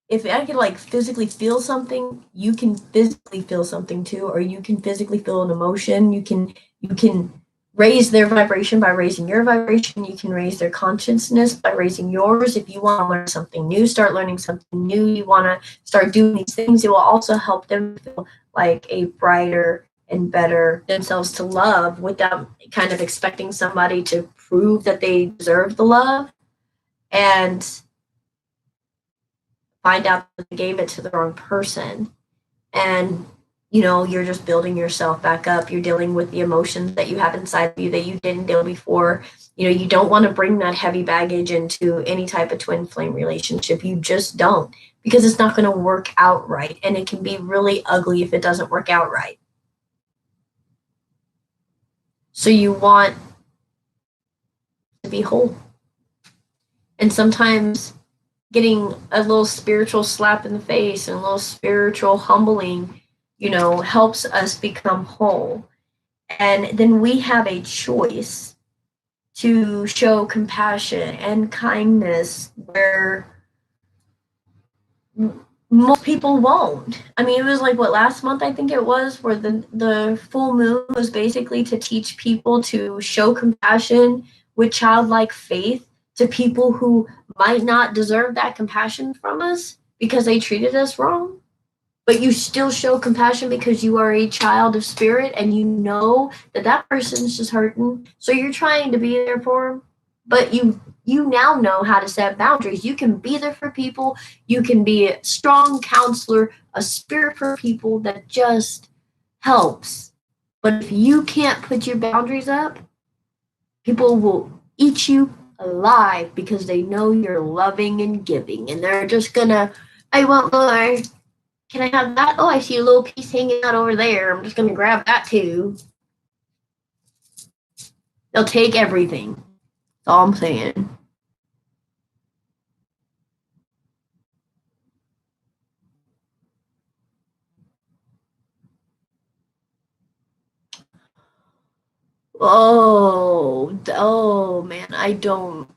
if I could like physically feel something, you can physically feel something too, or you can physically feel an emotion. You can raise their vibration by raising your vibration. You can raise their consciousness by raising yours. If you want to learn something new, start learning something new. You want to start doing these things. It will also help them feel like a brighter and better themselves to love without kind of expecting somebody to prove that they deserve the love and find out that they gave it to the wrong person. And, you're just building yourself back up. You're dealing with the emotions that you have inside of you that you didn't deal before. You don't want to bring that heavy baggage into any type of twin flame relationship. You just don't, because it's not going to work out right. And it can be really ugly if it doesn't work out right. So you want to be whole. And sometimes getting a little spiritual slap in the face and a little spiritual humbling, helps us become whole. And then we have a choice to show compassion and kindness where most people won't. I mean, it was like what last month I think it was, where the full moon was basically to teach people to show compassion with childlike faith to people who might not deserve that compassion from us because they treated us wrong. But you still show compassion because you are a child of spirit and you know that that person's just hurting. So you're trying to be there for them, but you now know how to set boundaries. You can be there for people. You can be a strong counselor, a spirit for people that just helps. But if you can't put your boundaries up, people will eat you alive because they know you're loving and giving, and they're just gonna, I want more. Can I have that? Oh, I see a little piece hanging out over there. I'm just gonna grab that too. They'll take everything. That's all I'm saying. Oh man, I don't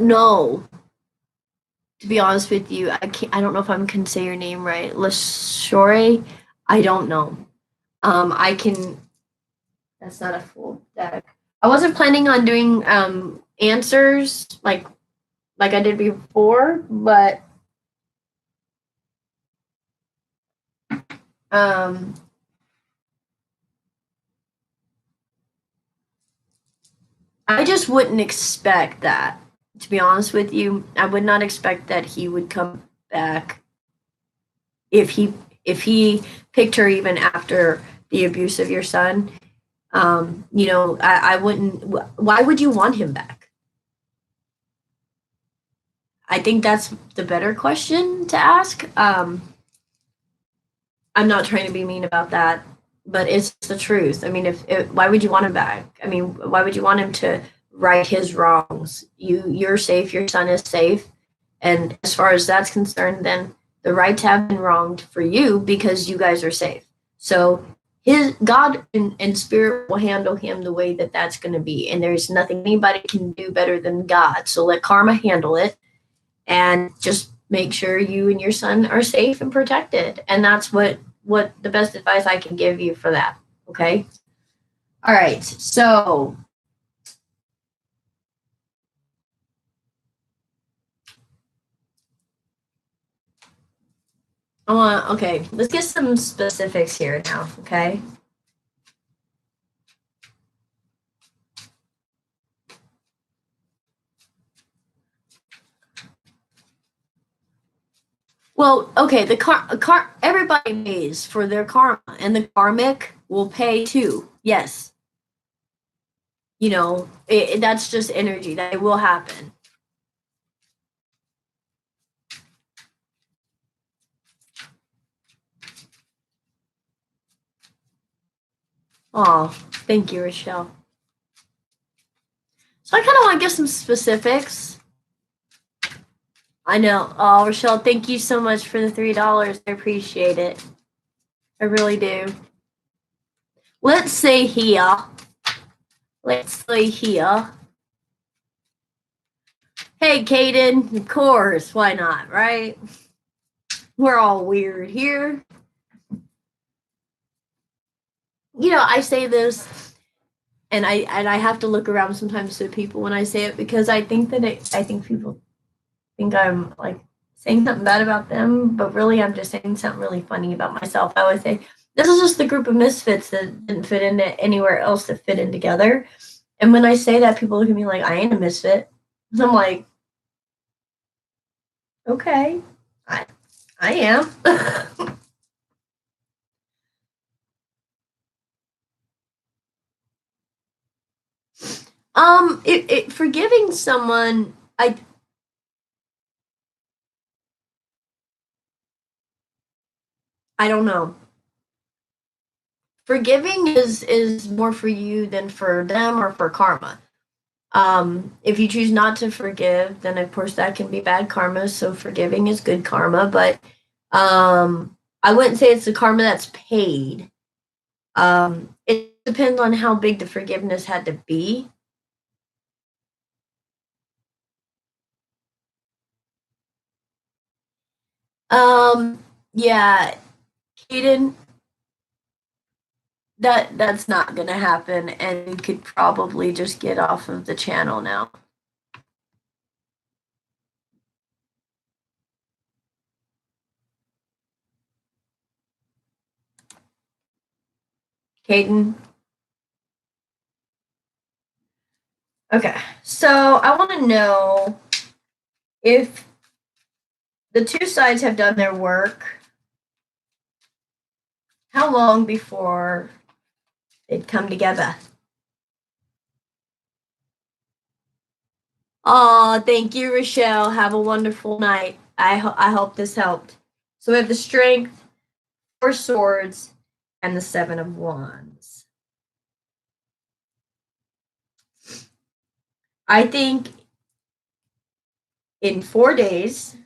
know. To be honest with you, I don't know if I can say your name right. Lashore? I don't know. I can. That's not a full deck. I wasn't planning on doing answers like I did before, but um I just wouldn't expect that. To be honest with you, I would not expect that he would come back if he picked her even after the abuse of your son. I wouldn't. Why would you want him back? I think that's the better question to ask. I'm not trying to be mean about that, but it's the truth. I mean, if why would you want him back? I mean, why would you want him to right his wrongs? You're safe. Your son is safe, and as far as that's concerned, then the rights have been wronged for you because you guys are safe. So his God and spirit will handle him the way that that's going to be, and there's nothing anybody can do better than God. So let karma handle it, and just make sure you and your son are safe and protected. And that's what the best advice I can give you for that. Okay. All right. So okay, let's get some specifics here now. Okay. Well, okay, the everybody pays for their karma, and the karmic will pay too. Yes. that's just energy. That it will happen. Oh, thank you, Rochelle. So I kind of want to get some specifics. I know. Oh, Rochelle, thank you so much for the $3. I appreciate it. I really do. Let's say here. Hey, Kaden, of course, why not, right? We're all weird here. I say this, and I have to look around sometimes to people when I say it, because I think people think I'm like saying something bad about them, but really I'm just saying something really funny about myself. I always say, this is just the group of misfits that didn't fit into anywhere else that fit in together. And when I say that, people look at me like I ain't a misfit. So I'm like, okay, I am. Forgiving someone, I don't know. Forgiving is more for you than for them or for karma. If you choose not to forgive, then of course that can be bad karma. So forgiving is good karma, but I wouldn't say it's the karma that's paid. It depends on how big the forgiveness had to be. Yeah, Kaden, that's not gonna happen, and you could probably just get off of the channel now. Caden. Okay, so I want to know if the two sides have done their work, how long before they'd come together? Oh, thank you, Rochelle. Have a wonderful night. I hope this helped. So we have the Strength, 4 Swords, and the 7 of Wands. I think in 4 days,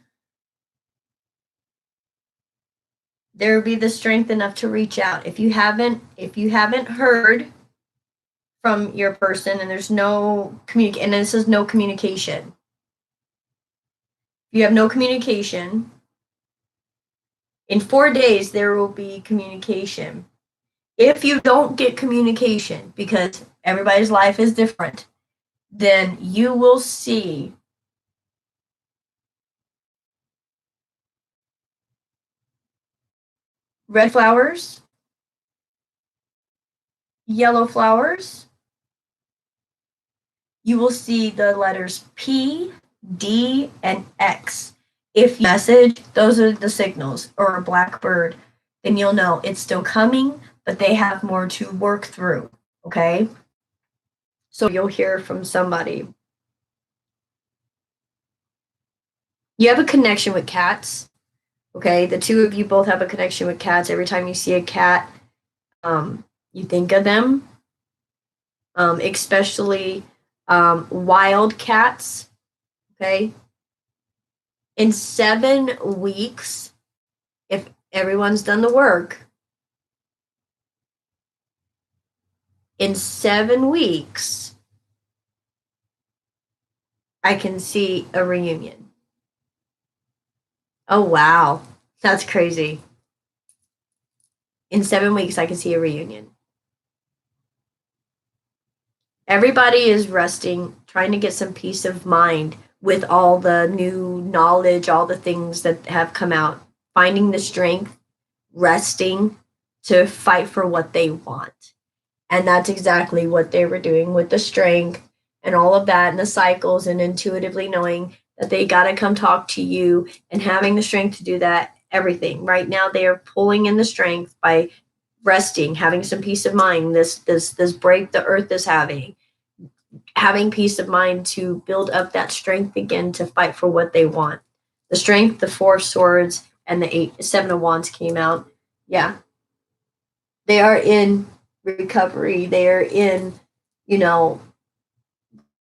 there will be the strength enough to reach out. If you haven't heard from your person and there's no and this is no communication. You have no communication. In 4 days, there will be communication. If you don't get communication, because everybody's life is different, then you will see red flowers, yellow flowers. You will see the letters P, D, and X. If you message, those are the signals, or a blackbird, then you'll know it's still coming, but they have more to work through, okay? So you'll hear from somebody. You have a connection with cats, okay? The two of you both have a connection with cats. Every time you see a cat, you think of them, especially wild cats, okay? In 7 weeks, if everyone's done the work, in 7 weeks, I can see a reunion. Oh, wow. That's crazy. In 7 weeks, I can see a reunion. Everybody is resting, trying to get some peace of mind with all the new knowledge, all the things that have come out, finding the strength, resting to fight for what they want. And that's exactly what they were doing with the strength and all of that and the cycles, and intuitively knowing that they got to come talk to you and having the strength to do that. Everything right now, they are pulling in the strength by resting, having some peace of mind. This break the earth is having, having peace of mind to build up that strength again to fight for what they want. The strength, the Four of Swords, and the Seven of Wands came out. Yeah. They are in recovery. They are in,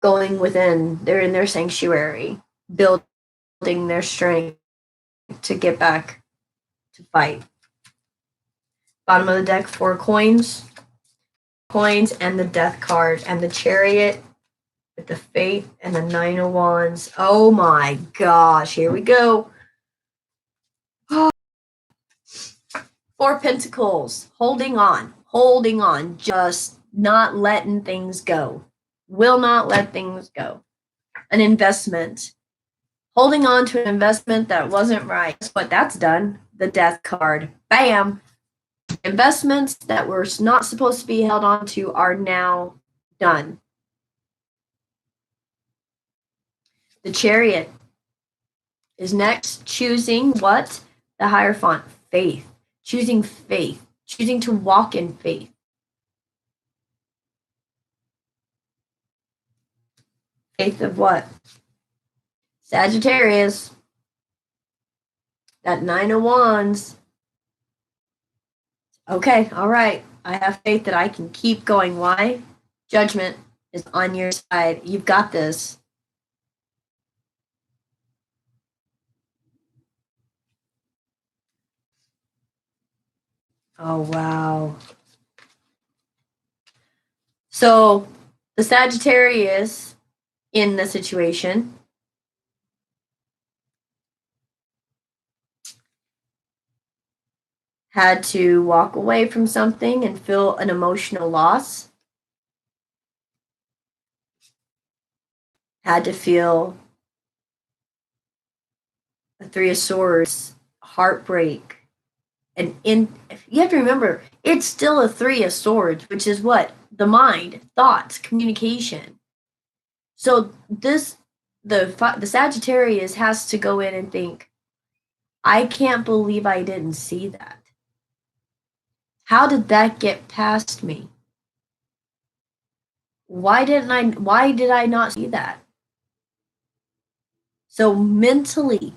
going within. They're in their sanctuary, building their strength to get back to fight. Bottom of the deck, 4 coins, and the Death card, and the Chariot with the Faith and the 9 of Wands. Oh my gosh, here we go. 4 Pentacles, holding on, just not letting things go. Will not let things go. An investment. Holding on to an investment that wasn't right. But that's done. The Death card. Bam! Investments that were not supposed to be held on to are now done. The Chariot is next. Choosing what? The Hierophant. Faith. Choosing faith. Choosing to walk in faith. Faith of what? Sagittarius. That 9 of Wands. Okay, all right. I have faith that I can keep going. Why? Judgment is on your side. You've got this. Oh, wow. So the Sagittarius in the situation had to walk away from something and feel an emotional loss. Had to feel a 3 of Swords, heartbreak. And you have to remember, it's still a 3 of Swords, which is what? The mind, thoughts, communication. So the Sagittarius has to go in and think, I can't believe I didn't see that. How did that get past me? Why did I not see that? So mentally,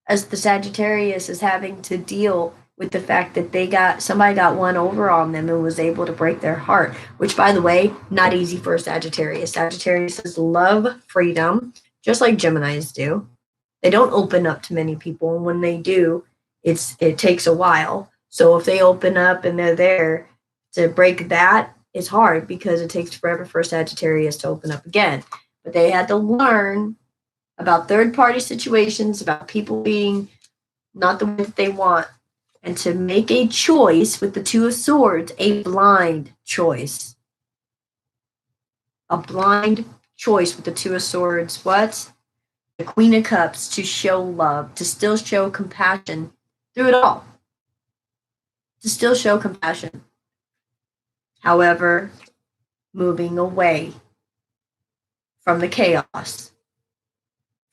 as the Sagittarius is having to deal with the fact that somebody got one over on them and was able to break their heart, which, by the way, not easy for a Sagittarius. Sagittarius love freedom, just like Geminis do. They don't open up to many people, and when they do, it takes a while. So if they open up and they're there, to break that is hard because it takes forever for a Sagittarius to open up again. But they had to learn about third-party situations, about people being not the way that they want, and to make a choice with the 2 of Swords, a blind choice. A blind choice with the 2 of Swords. What? The Queen of Cups, to show love, to still show compassion through it all. To still show compassion. However, moving away from the chaos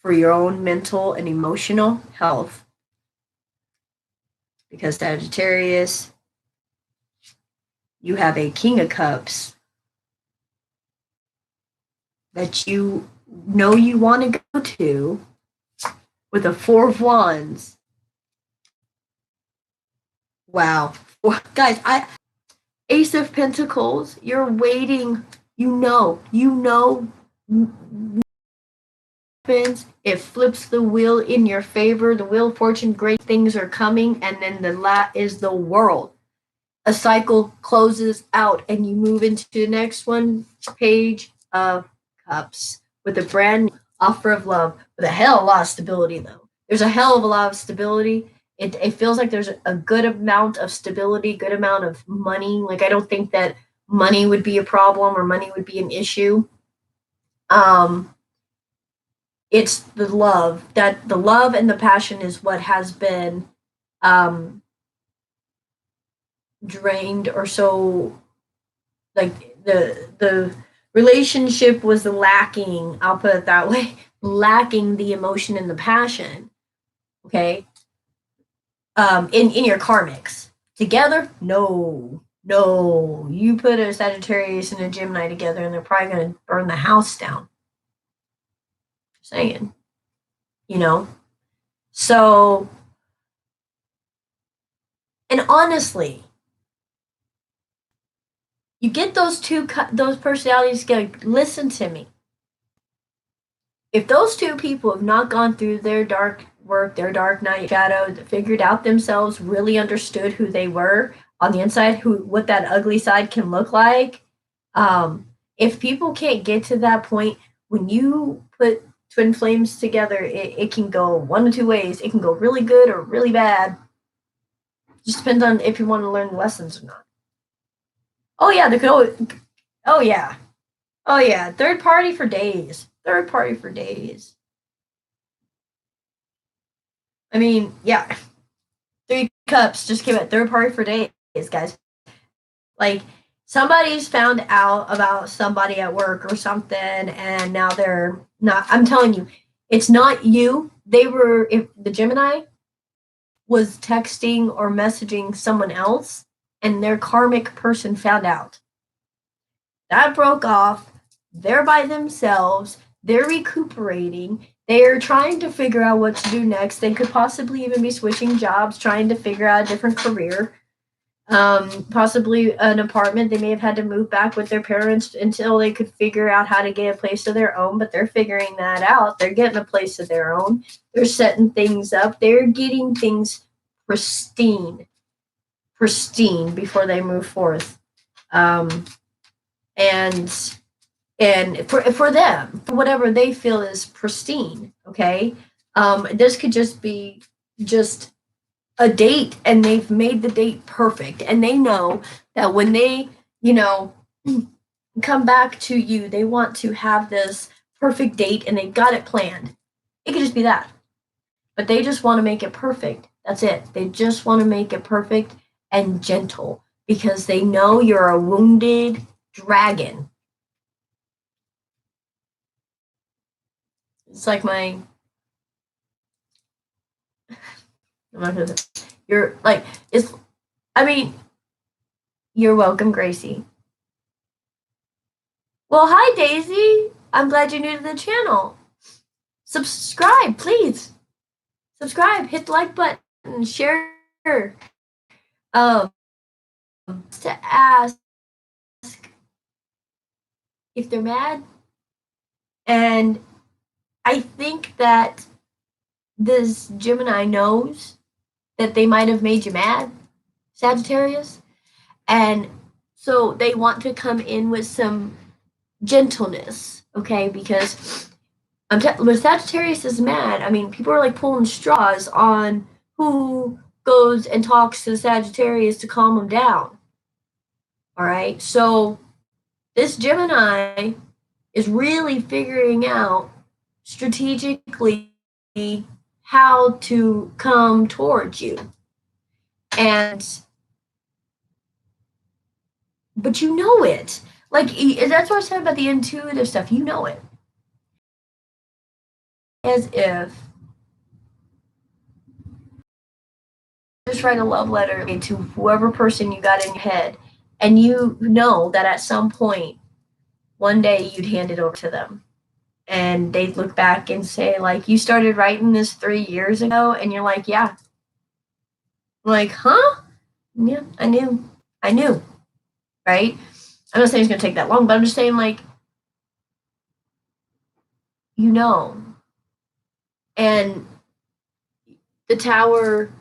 for your own mental and emotional health. Because Sagittarius, you have a King of Cups that you know you want to go to with a 4 of Wands. Wow. Guys, Ace of Pentacles, you're waiting. It flips the wheel in your favor. The Wheel of Fortune, great things are coming. And then is the World. A cycle closes out and you move into the next one. Page of Cups with a brand new offer of love with a hell of a lot of stability, though. There's a hell of a lot of stability. It feels like there's a good amount of stability, good amount of money. Like, I don't think that money would be a problem or money would be an issue. It's the love. That the love and the passion is what has been drained, or so, like the relationship was lacking, I'll put it that way, lacking the emotion and the passion. Okay. In your karmics. Together? No. No, you put a Sagittarius and a Gemini together and they're probably going to burn the house down. Saying, you know? So, and honestly, you get those those personalities together. Listen to me. If those two people have not gone through their dark work, their dark night shadow, figured out themselves, really understood who they were on the inside, what that ugly side can look like, if people can't get to that point, when you put twin flames together, it can go one of two ways. It can go really good or really bad. Just depends on if you want to learn the lessons or not. Oh yeah, oh yeah. Oh yeah. Third party for days. Third party for days. I mean, yeah. 3 cups just came at third party for days, guys. Like somebody's found out about somebody at work or something, and now they're not. I'm telling you, it's not you. They were, if the Gemini was texting or messaging someone else, and their karmic person found out. That broke off. They're by themselves. They're recuperating. They're trying to figure out what to do next. They could possibly even be switching jobs, trying to figure out a different career. Possibly an apartment. They may have had to move back with their parents until they could figure out how to get a place of their own, but they're figuring that out. They're getting a place of their own. They're setting things up. They're getting things pristine before they move forth. And for them, for whatever they feel is pristine, okay? This could just be just a date, and they've made the date perfect, and they know that when they, come back to you, they want to have this perfect date and they got it planned. It could just be that. But they just want to make it perfect. That's it. They just want to make it perfect and gentle because they know you're a wounded dragon. It's like you're like, you're welcome, Gracie. Well, hi, Daisy. I'm glad you're new to the channel. Subscribe, please. Subscribe, hit the like button, share. To ask if they're mad. And I think that this Gemini knows that they might have made you mad, Sagittarius. And so they want to come in with some gentleness, okay? Because when Sagittarius is mad, I mean, people are like pulling straws on who goes and talks to the Sagittarius to calm them down. All right. So this Gemini is really figuring out strategically how to come towards you. But you know it. Like, that's what I said about the intuitive stuff. You know it. As if just write a love letter to whoever person you got in your head, and you know that at some point, one day you'd hand it over to them. And they'd look back and say, like, you started writing this 3 years ago, and you're like, yeah. I'm like, huh? Yeah, I knew. Right? I'm not saying it's gonna take that long, but I'm just saying, like, you know. And the tower,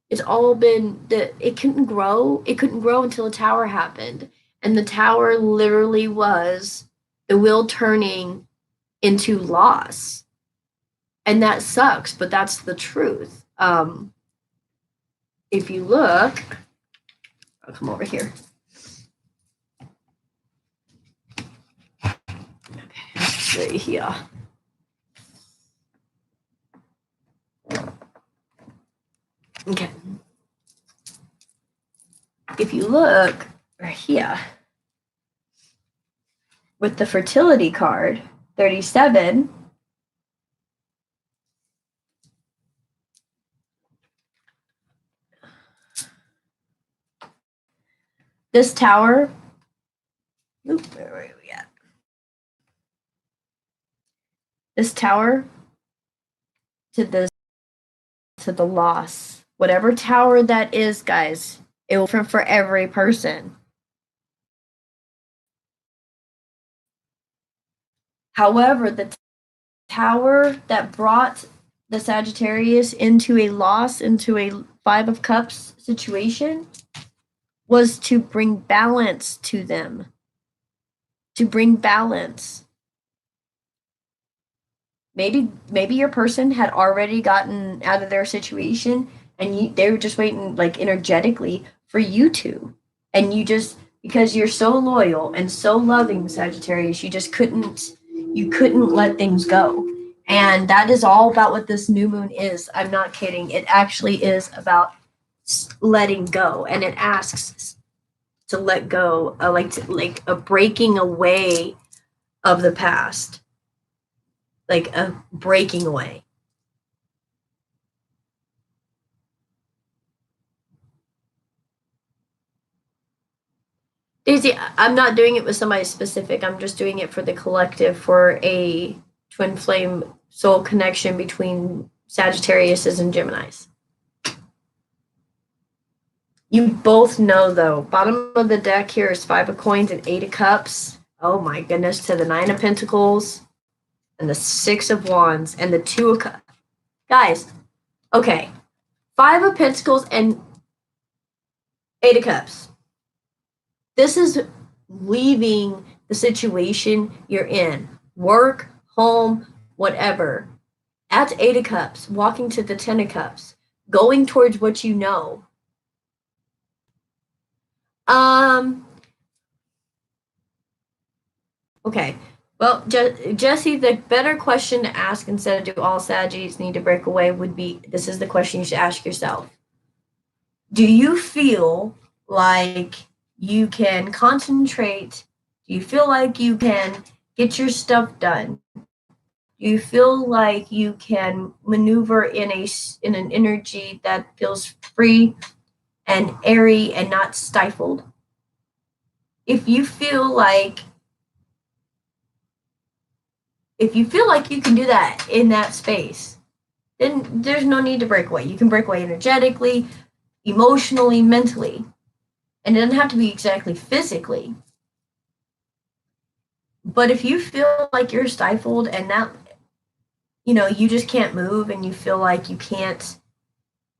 it's all been it couldn't grow. It couldn't grow until the tower happened. And the tower literally was the wheel turning into loss. And that sucks, but that's the truth. If you look, I'll come over here. Okay, let's see here. Okay. If you look right here with the fertility card, 37, This tower, where are we at? This tower to the loss. Whatever tower that is, guys, it will be different for every person. However, the tower that brought the Sagittarius into a loss, into a Five of Cups situation, was to bring balance to them. To bring balance. Maybe your person had already gotten out of their situation and they were just waiting, like, energetically for you to. And you just, because you're so loyal and so loving, Sagittarius, you couldn't let things go. And that is all about what this new moon is. I'm not kidding. It actually is about letting go. And it asks to let go, like a breaking away of the past, like a breaking away. Daisy, I'm not doing it with somebody specific. I'm just doing it for the collective, for a twin flame soul connection between Sagittariuses and Geminis. You both know, though, bottom of the deck here is Five of Coins and Eight of Cups. Oh my goodness, to the Nine of Pentacles and the Six of Wands and the Two of Cups. Guys, okay, Five of Pentacles and Eight of Cups. This is leaving the situation you're in. Work, home, whatever. At Eight of Cups, walking to the Ten of Cups, going towards what you know. Okay. Well, Jesse, the better question to ask instead of do all Saggies need to break away would be, this is the question you should ask yourself. Do you feel like you can concentrate? Do you feel like you can get your stuff done? Do you feel like you can maneuver in an energy that feels free and airy and not stifled? If you feel like you can do that in that space, then there's no need to break away. You can break away energetically, emotionally, mentally. And it doesn't have to be exactly physically. But if you feel like you're stifled and that, you just can't move and you feel like you can't,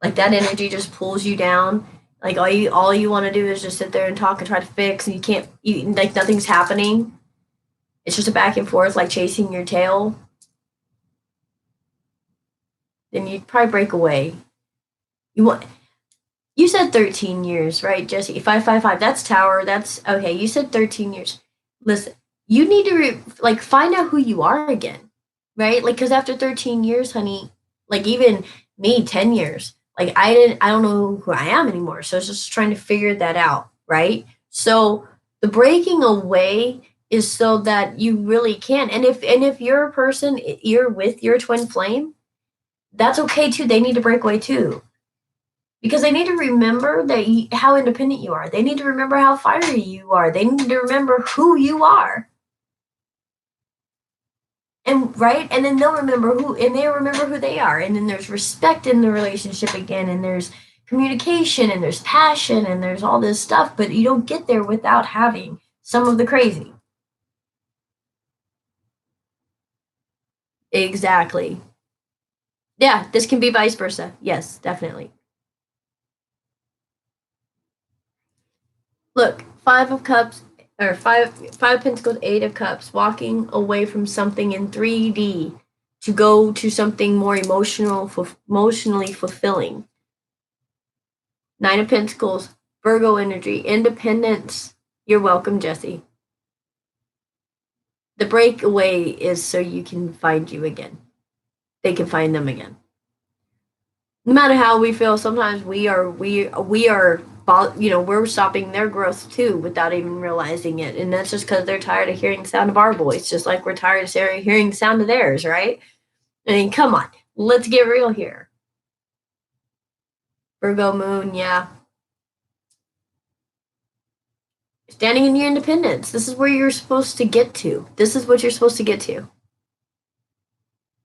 like that energy just pulls you down, like all you want to do is just sit there and talk and try to fix, and like nothing's happening. It's just a back and forth, like chasing your tail. Then you'd probably break away. You said 13 years, right, Jesse? 555. That's Tower. That's okay. You said 13 years. Listen, you need to find out who you are again, right? Like, because after 13 years, honey, like even me, 10 years, like I don't know who I am anymore. So it's just trying to figure that out, right? So the breaking away is so that you really can. And if you're a person, you're with your twin flame, that's okay too. They need to break away too. Because they need to remember how independent you are. They need to remember how fiery you are. They need to remember who you are. And right? And then they'll remember who they are. And then there's respect in the relationship again, and there's communication, and there's passion, and there's all this stuff, but you don't get there without having some of the crazy. Exactly. Yeah, this can be vice versa. Yes, definitely. Look, Five of Cups, or five Pentacles, Eight of Cups, walking away from something in 3D to go to something more emotionally fulfilling. Nine of Pentacles, Virgo energy, independence. You're welcome, Jesse. The breakaway is so you can find you again. They can find them again. No matter how we feel, sometimes we are we're stopping their growth too without even realizing it. And that's just because they're tired of hearing the sound of our voice, just like we're tired of hearing the sound of theirs, right? I mean, come on, let's get real here. Virgo moon, yeah. Standing in your independence. This is where you're supposed to get to. This is what you're supposed to get to.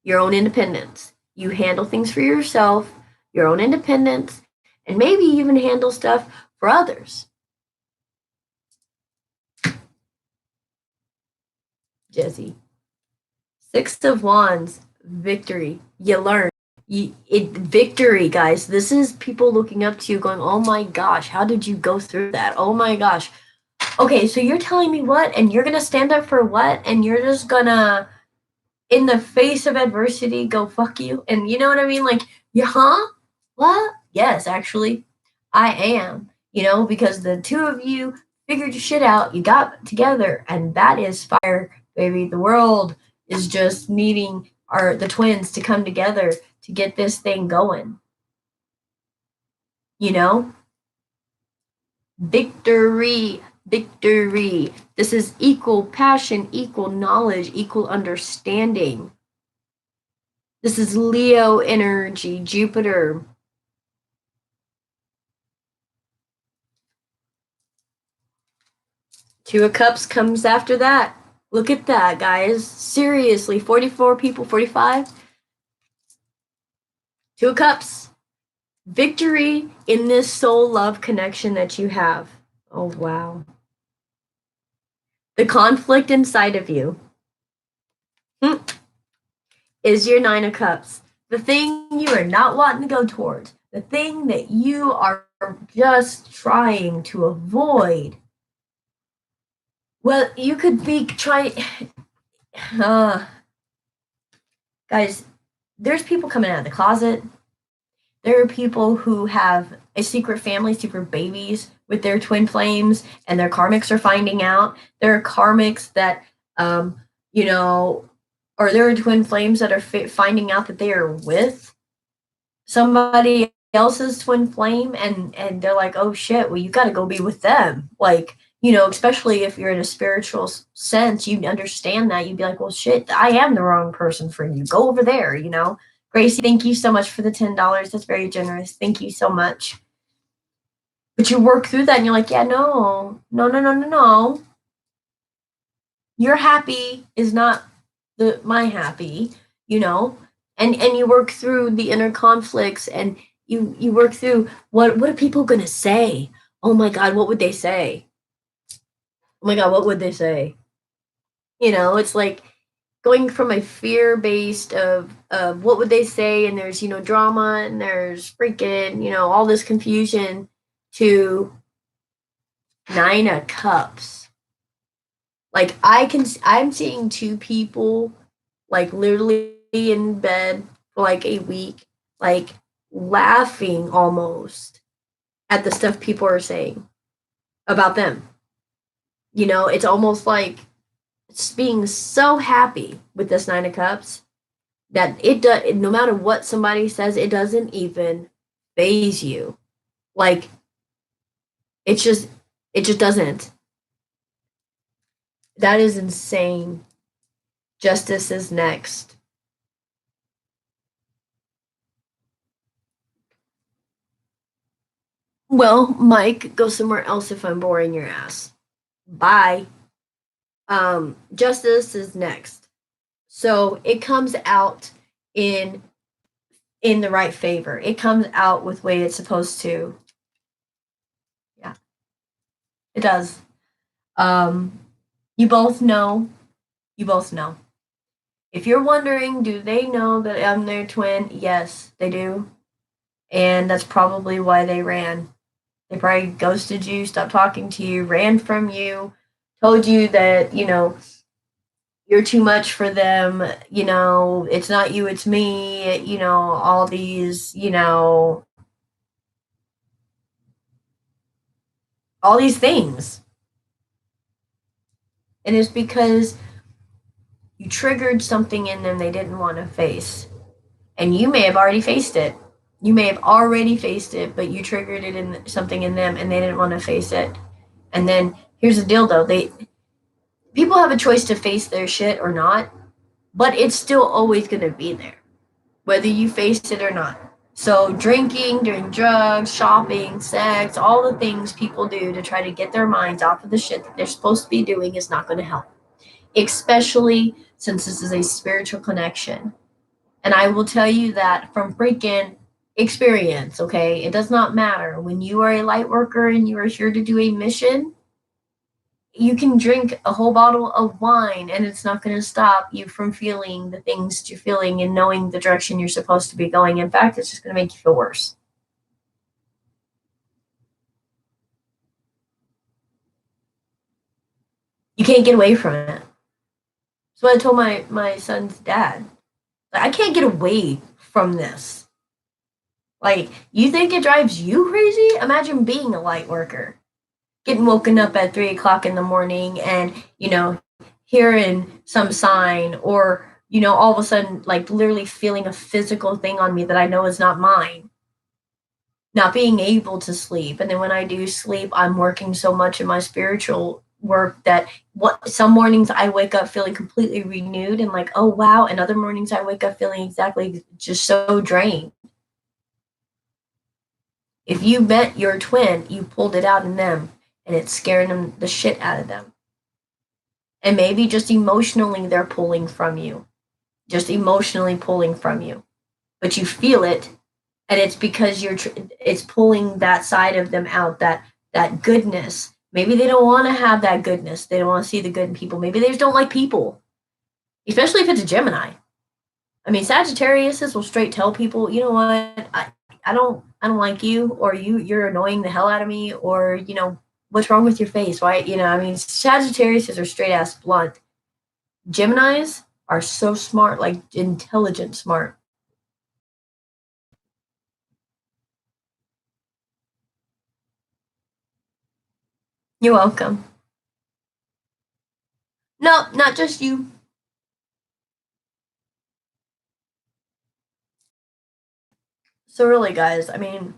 Your own independence. You handle things for yourself, your own independence, and maybe even handle stuff for others. Jesse. Six of Wands, victory. You learn. Victory, guys. This is people looking up to you going, oh my gosh, how did you go through that? Oh my gosh. Okay, so you're telling me what? And you're going to stand up for what? And you're just going to, in the face of adversity, go fuck you? And you know what I mean? Like, yeah, huh? What? Yes, actually, I am. You know, because the two of you figured your shit out. You got together, and that is fire, baby. The world is just needing the twins to come together to get this thing going. You know? Victory. Victory. This is equal passion, equal knowledge, equal understanding. This is Leo energy, Jupiter. Two of Cups comes after that. Look at that, guys. Seriously, 44 people, 45? Two of Cups. Victory in this soul love connection that you have. Oh, wow. The conflict inside of you is your Nine of Cups. The thing you are not wanting to go towards. The thing that you are just trying to avoid. Well, you could be trying... guys, there's people coming out of the closet. There are people who have a secret family, secret babies with their twin flames, and their karmics are finding out. There are karmics that, you know, or there are twin flames that are finding out that they are with somebody else's twin flame, and they're like, oh shit, well, you got to go be with them. Like, you know, especially if you're in a spiritual sense, you understand that. You'd be like, well, shit, I am the wrong person for you. Go over there, you know? Gracie, thank you so much for the $10. That's very generous. Thank you so much. But you work through that and you're like, yeah, no. Your happy is not my happy, you know? And you work through the inner conflicts, and you work through what are people gonna say? Oh my God, what would they say? Oh my God, what would they say? You know, it's like going from a fear-based of what would they say, and there's, you know, drama, and there's freaking, you know, all this confusion, to Nine of Cups. Like, I'm seeing two people, like, literally in bed for like a week, like, laughing almost at the stuff people are saying about them. You know, it's almost like it's being so happy with this Nine of Cups that no matter what somebody says, it doesn't even faze you. Like, it just doesn't. That is insane. Justice is next. Well, Mike, go somewhere else if I'm boring your ass. Bye. Justice is next. So it comes out in the right favor. It comes out with way it's supposed to. Yeah. It does. You both know. If you're wondering, do they know that I'm their twin? Yes, they do. And that's probably why they ran. They probably ghosted you, stopped talking to you, ran from you, told you that, you know, you're too much for them, you know, it's not you, it's me, you know, all these, you know, all these things. And it's because you triggered something in them they didn't want to face. And you may have already faced it. But you triggered it in something in them and they didn't want to face it. And then here's the deal though, people have a choice to face their shit or not, but it's still always going to be there, whether you face it or not. So drinking, doing drugs, shopping, sex, all the things people do to try to get their minds off of the shit that they're supposed to be doing is not going to help, especially since this is a spiritual connection. And I will tell you that from freaking experience, okay? It does not matter. When you are a light worker and you are here to do a mission, you can drink a whole bottle of wine and it's not going to stop you from feeling the things you're feeling and knowing the direction you're supposed to be going. In fact, it's just going to make you feel worse. You can't get away from it. That's what I told my son's dad. I can't get away from this. Like, you think it drives you crazy? Imagine being a light worker, getting woken up at 3 o'clock in the morning and, hearing some sign or, all of a sudden, like literally feeling a physical thing on me that I know is not mine. Not being able to sleep. And then when I do sleep, I'm working so much in my spiritual work that some mornings I wake up feeling completely renewed and like, oh wow. And other mornings I wake up feeling exactly just so drained. If you met your twin, you pulled it out in them and it's scaring them the shit out of them. And maybe just emotionally they're pulling from you. Just emotionally pulling from you. But you feel it and it's because it's pulling that side of them out, that goodness. Maybe they don't want to have that goodness. They don't want to see the good in people. Maybe they just don't like people. Especially if it's a Gemini. I mean, Sagittariuses will straight tell people, you know what, I don't like you, or you're annoying the hell out of me, or what's wrong with your face, right? I mean, Sagittariuses are straight ass blunt. Geminis are so smart, like intelligent smart. You're welcome. No, not just you. So really, guys, I mean,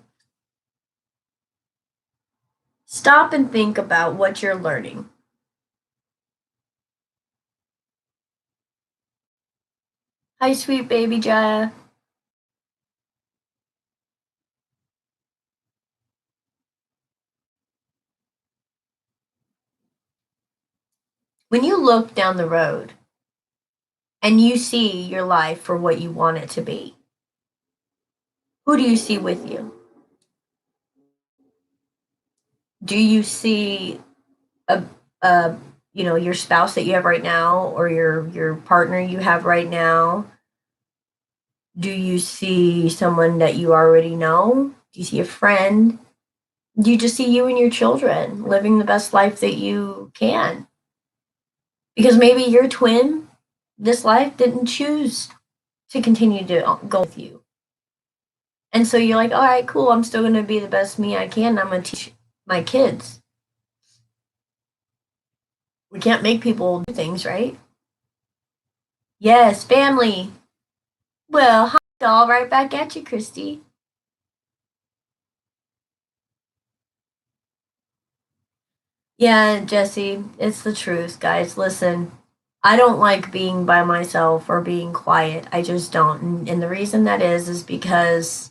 stop and think about what you're learning. Hi, sweet baby Jaya. When you look down the road and you see your life for what you want it to be, who do you see with you? Do you see a, a your spouse that you have right now, or your partner you have right now? Do you see someone that you already know? Do you see a friend? Do you just see you and your children living the best life that you can? Because maybe your twin this life didn't choose to continue to go with you. And so you're like, all right, cool, I'm still going to be the best me I can. I'm going to teach my kids. We can't make people do things, right? Yes, family. Well, hi, all right back at you, Christy. Yeah, Jesse, it's the truth, guys. Listen, I don't like being by myself or being quiet. I just don't. And the reason that is because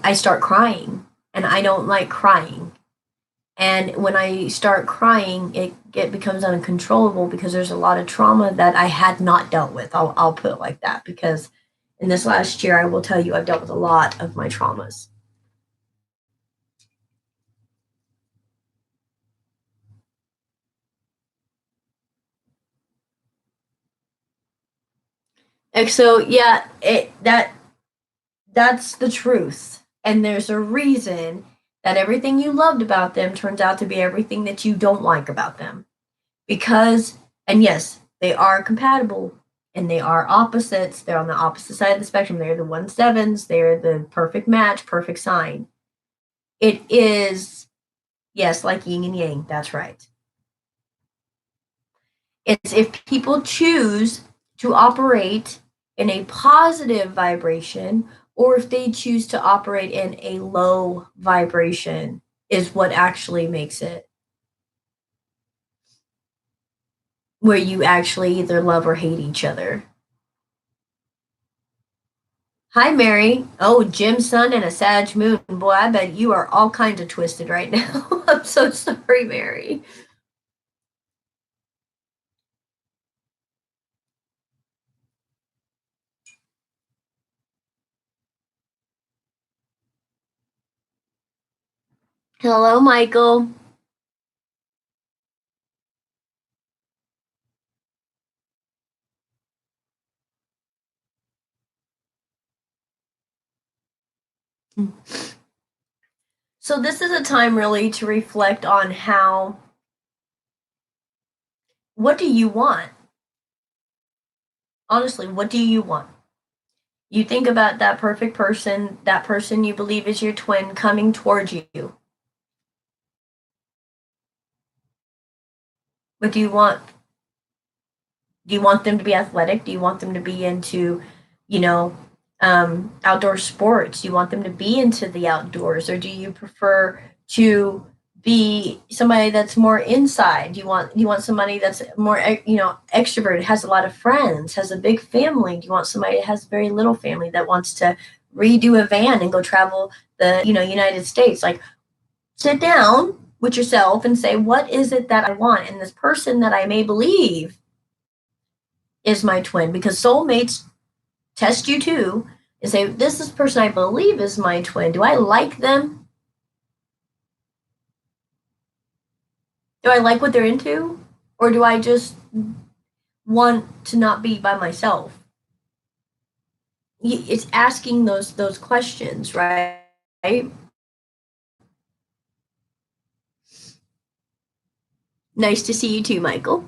I start crying and I don't like crying. And when I start crying, it becomes uncontrollable because there's a lot of trauma that I had not dealt with. I'll put it like that, because in this last year, I will tell you, I've dealt with a lot of my traumas. And so, yeah, that's the truth. And there's a reason that everything you loved about them turns out to be everything that you don't like about them. Because, and yes, they are compatible and they are opposites. They're on the opposite side of the spectrum. They're the 1/7s. They're the perfect match, perfect sign. It is, yes, like yin and yang. That's right. It's if people choose to operate in a positive vibration or if they choose to operate in a low vibration is what actually makes it where you actually either love or hate each other. Hi, Mary. Oh, Jim's sun and a Sag moon. Boy, I bet you are all kinds of twisted right now. I'm so sorry, Mary. Hello, Michael. So this is a time really to reflect on what do you want? Honestly, what do you want? You think about that perfect person, that person you believe is your twin coming towards you. What do you want? Do you want them to be athletic? Do you want them to be into, you know, outdoor sports? Do you want them to be into the outdoors, or do you prefer to be somebody that's more inside? Do you want somebody that's more extroverted, has a lot of friends, has a big family? Do you want somebody that has very little family that wants to redo a van and go travel the United States? Like, sit down with yourself and say, what is it that I want? And this person that I may believe is my twin, because soulmates test you too and say, this is the person I believe is my twin. Do I like them? Do I like what they're into? Or do I just want to not be by myself? It's asking those questions, right? Nice to see you too, Michael.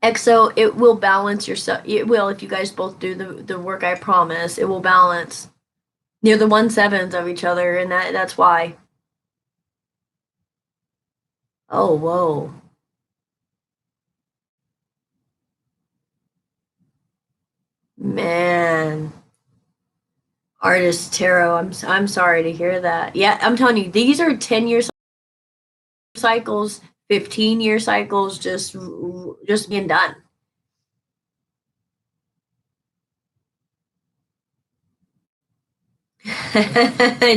EXO, it will balance yourself. It will, if you guys both do the work, I promise. It will balance near the 1/7 of each other, and that's why. Oh, whoa. Man. Artist tarot. I'm sorry to hear that. Yeah, I'm telling you, these are 10-year cycles, 15-year cycles, just being done.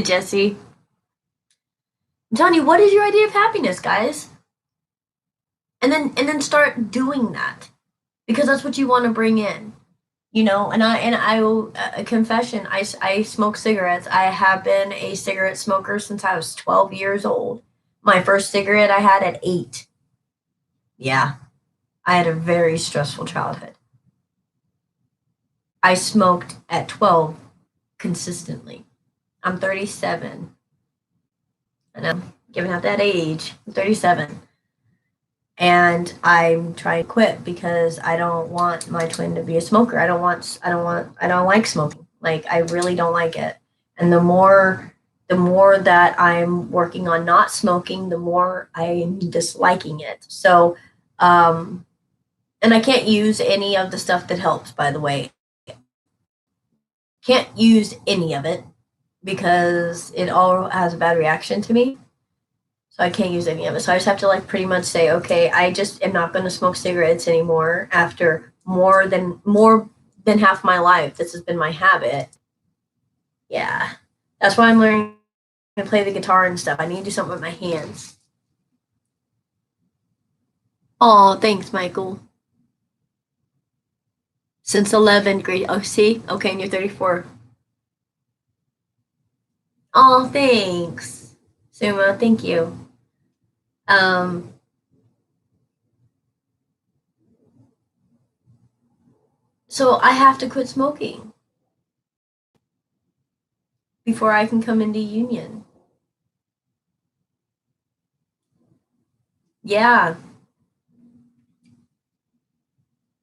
Jesse, I'm telling you, what is your idea of happiness, guys? And then start doing that, because that's what you want to bring in. And I will, a confession, I smoke cigarettes. I have been a cigarette smoker since I was 12 years old. My first cigarette I had at 8. Yeah, I had a very stressful childhood. I smoked at 12 consistently. I'm 37, and I'm giving out that age. I'm 37, and I'm trying to quit because I don't want my twin to be a smoker. I don't like smoking. Like, I really don't like it. And the more that I'm working on not smoking, the more I'm disliking it. So, and I can't use any of the stuff that helps, by the way. Can't use any of it because it all has a bad reaction to me. So I can't use any of it. So I just have to like pretty much say, okay, I just am not going to smoke cigarettes anymore after more than half my life. This has been my habit. Yeah. That's why I'm learning to play the guitar and stuff. I need to do something with my hands. Oh, thanks, Michael. Since 11th grade. Oh, see? Okay, and you're 34. Oh, thanks. Suma, thank you. Um, so I have to quit smoking before I can come into union. Yeah,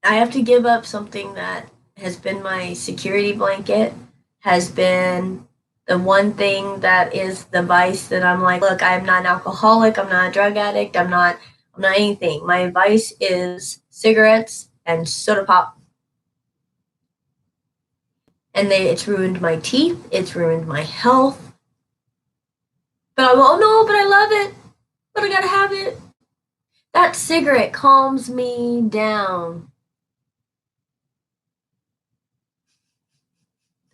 I have to give up something that has been my security blanket, has been the one thing that is the vice that I'm like, look, I'm not an alcoholic, I'm not a drug addict, I'm not anything. My vice is cigarettes and soda pop. And it's ruined my teeth, it's ruined my health. But I go, oh no, but I love it. But I gotta have it. That cigarette calms me down.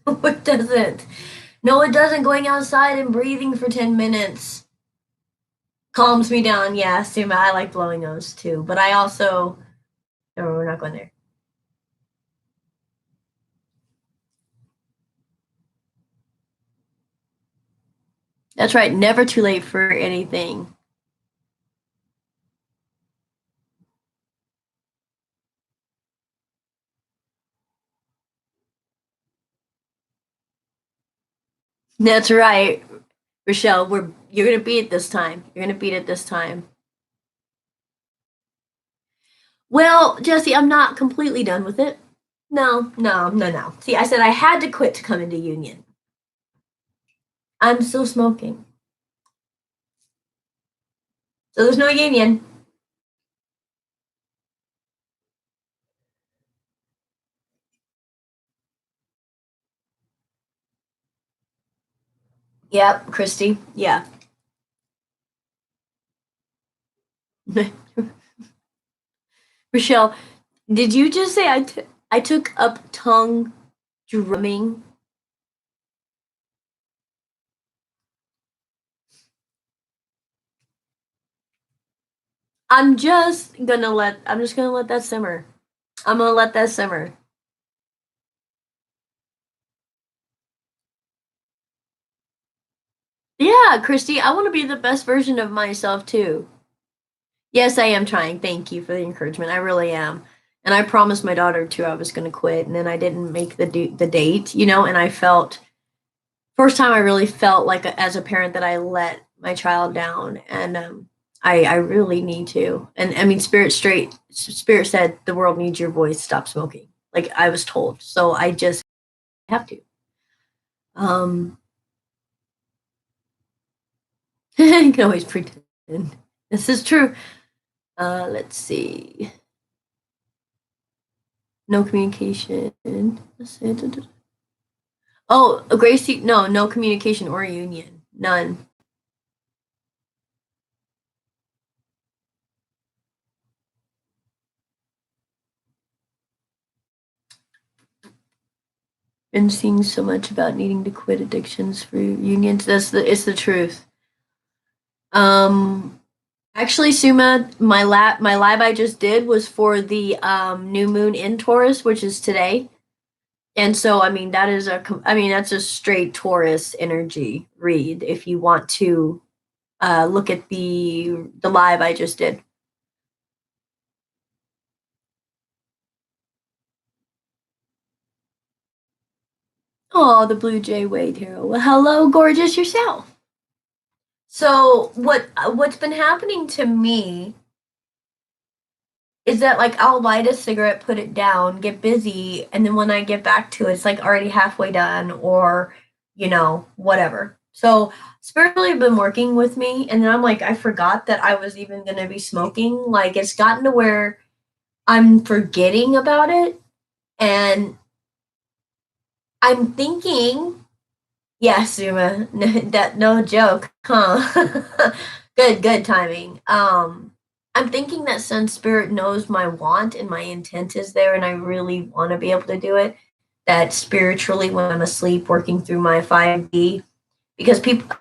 No, it doesn't. No, it doesn't. Going outside and breathing for 10 minutes calms me down. Yeah, Suma, I like blowing those too. But I also. No, we're not going there. That's right. Never too late for anything. That's right, Rochelle. You're gonna beat it this time. You're gonna beat it this time. Well, Jesse, I'm not completely done with it. No, no, no, no. See, I said I had to quit to come into union. I'm still smoking. So there's no union. Yep, Christy. Yeah. Rochelle, did you just say I took up tongue drumming? I'm just gonna let that simmer. I'm gonna let that simmer. Yeah, Christy, I want to be the best version of myself too. Yes, I am trying. Thank you for the encouragement. I really am. And I promised my daughter too I was going to quit, and then I didn't make the date, and I felt first time I really felt like as a parent that I let my child down, and I really need to. And I mean, Spirit said the world needs your voice. Stop smoking. Like I was told, so I just have to. Um, I can always pretend. This is true. Let's see. No communication. Oh, Gracie, no communication or union. None. Been seeing so much about needing to quit addictions for unions. It's the truth. Um Actually, Suma, my live I just did was for the new moon in Taurus, which is today. And so, I mean, that's a straight Taurus energy read if you want to look at the live I just did. Oh, the Blue Jay Wade hero. Well, hello, gorgeous yourself. So what's been happening to me is that like I'll light a cigarette, put it down, get busy, and then when I get back to it, it's like already halfway done or whatever. So spiritually been working with me, and then I'm like, I forgot that I was even gonna be smoking. Like it's gotten to where I'm forgetting about it, and I'm thinking, yeah, Suma, that no joke, huh? Good timing. I'm thinking that Sun Spirit knows my want and my intent is there, and I really want to be able to do it. That spiritually, when I'm asleep, working through my 5D, because people,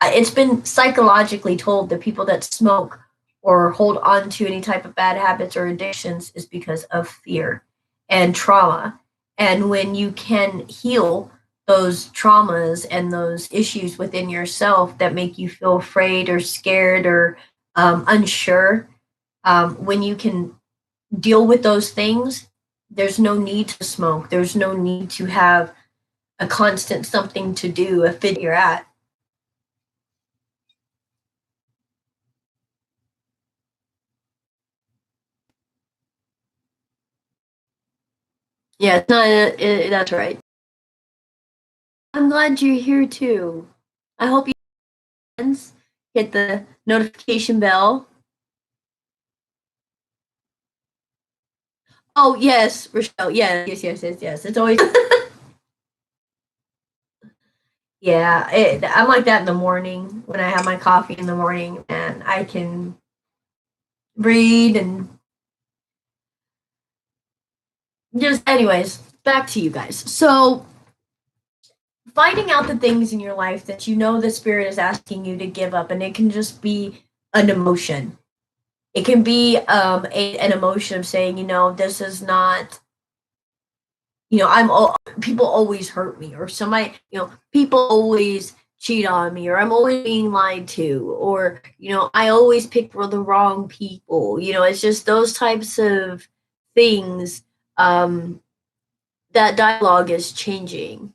it's been psychologically told that people that smoke or hold on to any type of bad habits or addictions is because of fear and trauma. And when you can heal those traumas and those issues within yourself that make you feel afraid or scared or unsure, when you can deal with those things, there's no need to smoke. There's no need to have a constant something to do if you're at. Yeah, it's not, that's right. I'm glad you're here too. I hope you friends hit the notification bell. Oh yes, Rochelle. Yes. It's always yeah. I'm like that in the morning when I have my coffee in the morning, and I can read and just, anyways, back to you guys. So, finding out the things in your life that you know the spirit is asking you to give up, and it can just be an emotion. It can be an emotion of saying, this is not, people always hurt me, or somebody, people always cheat on me, or I'm always being lied to, or, I always pick for the wrong people. It's just those types of things. That dialogue is changing.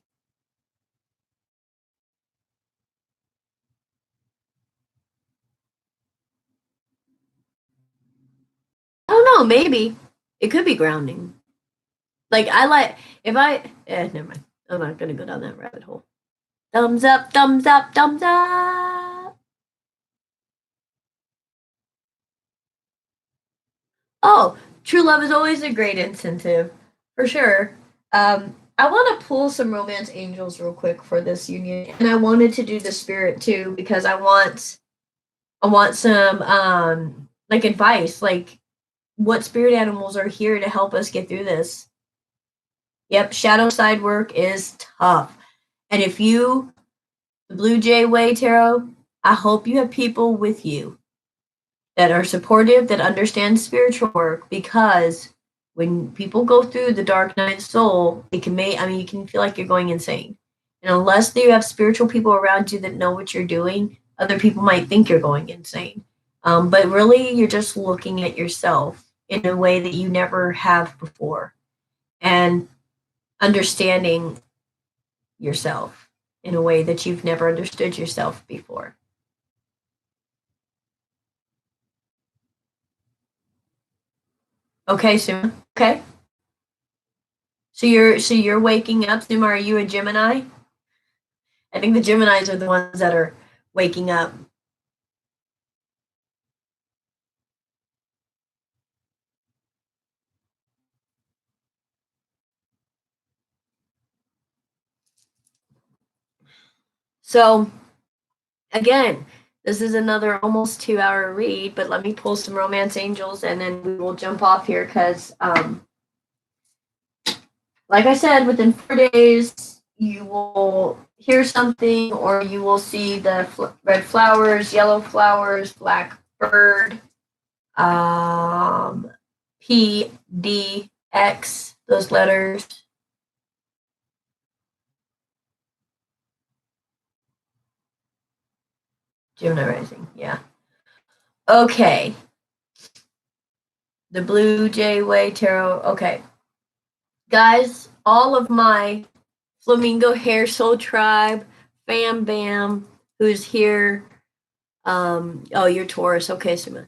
I don't know, maybe. It could be grounding. Like, never mind. I'm not gonna go down that rabbit hole. Thumbs up, thumbs up, thumbs up. Oh, true love is always a great incentive, for sure. I want to pull some romance angels real quick for this union, and I wanted to do the spirit too because I want some like advice, like what spirit animals are here to help us get through this. Yep, shadow side work is tough. And if the Blue Jay Way Tarot, I hope you have people with you that are supportive, that understand spiritual work, because when people go through the dark night soul, you can feel like you're going insane. And unless you have spiritual people around you that know what you're doing, other people might think you're going insane. But really, you're just looking at yourself in a way that you never have before. And understanding yourself in a way that you've never understood yourself before. Okay, Suma. Okay. So you're waking up, Suma. Are you a Gemini? I think the Geminis are the ones that are waking up. So again, this is another almost 2-hour read, but let me pull some romance angels and then we will jump off here because like I said, within 4 days you will hear something, or you will see the red flowers, yellow flowers, black bird, P, D, X, those letters. Gemini rising, yeah. Okay. The Blue Jay Way Tarot. Okay. Guys, all of my Flamingo Hair Soul Tribe, Bam Bam, who's here. Oh, you're Taurus. Okay, Suma.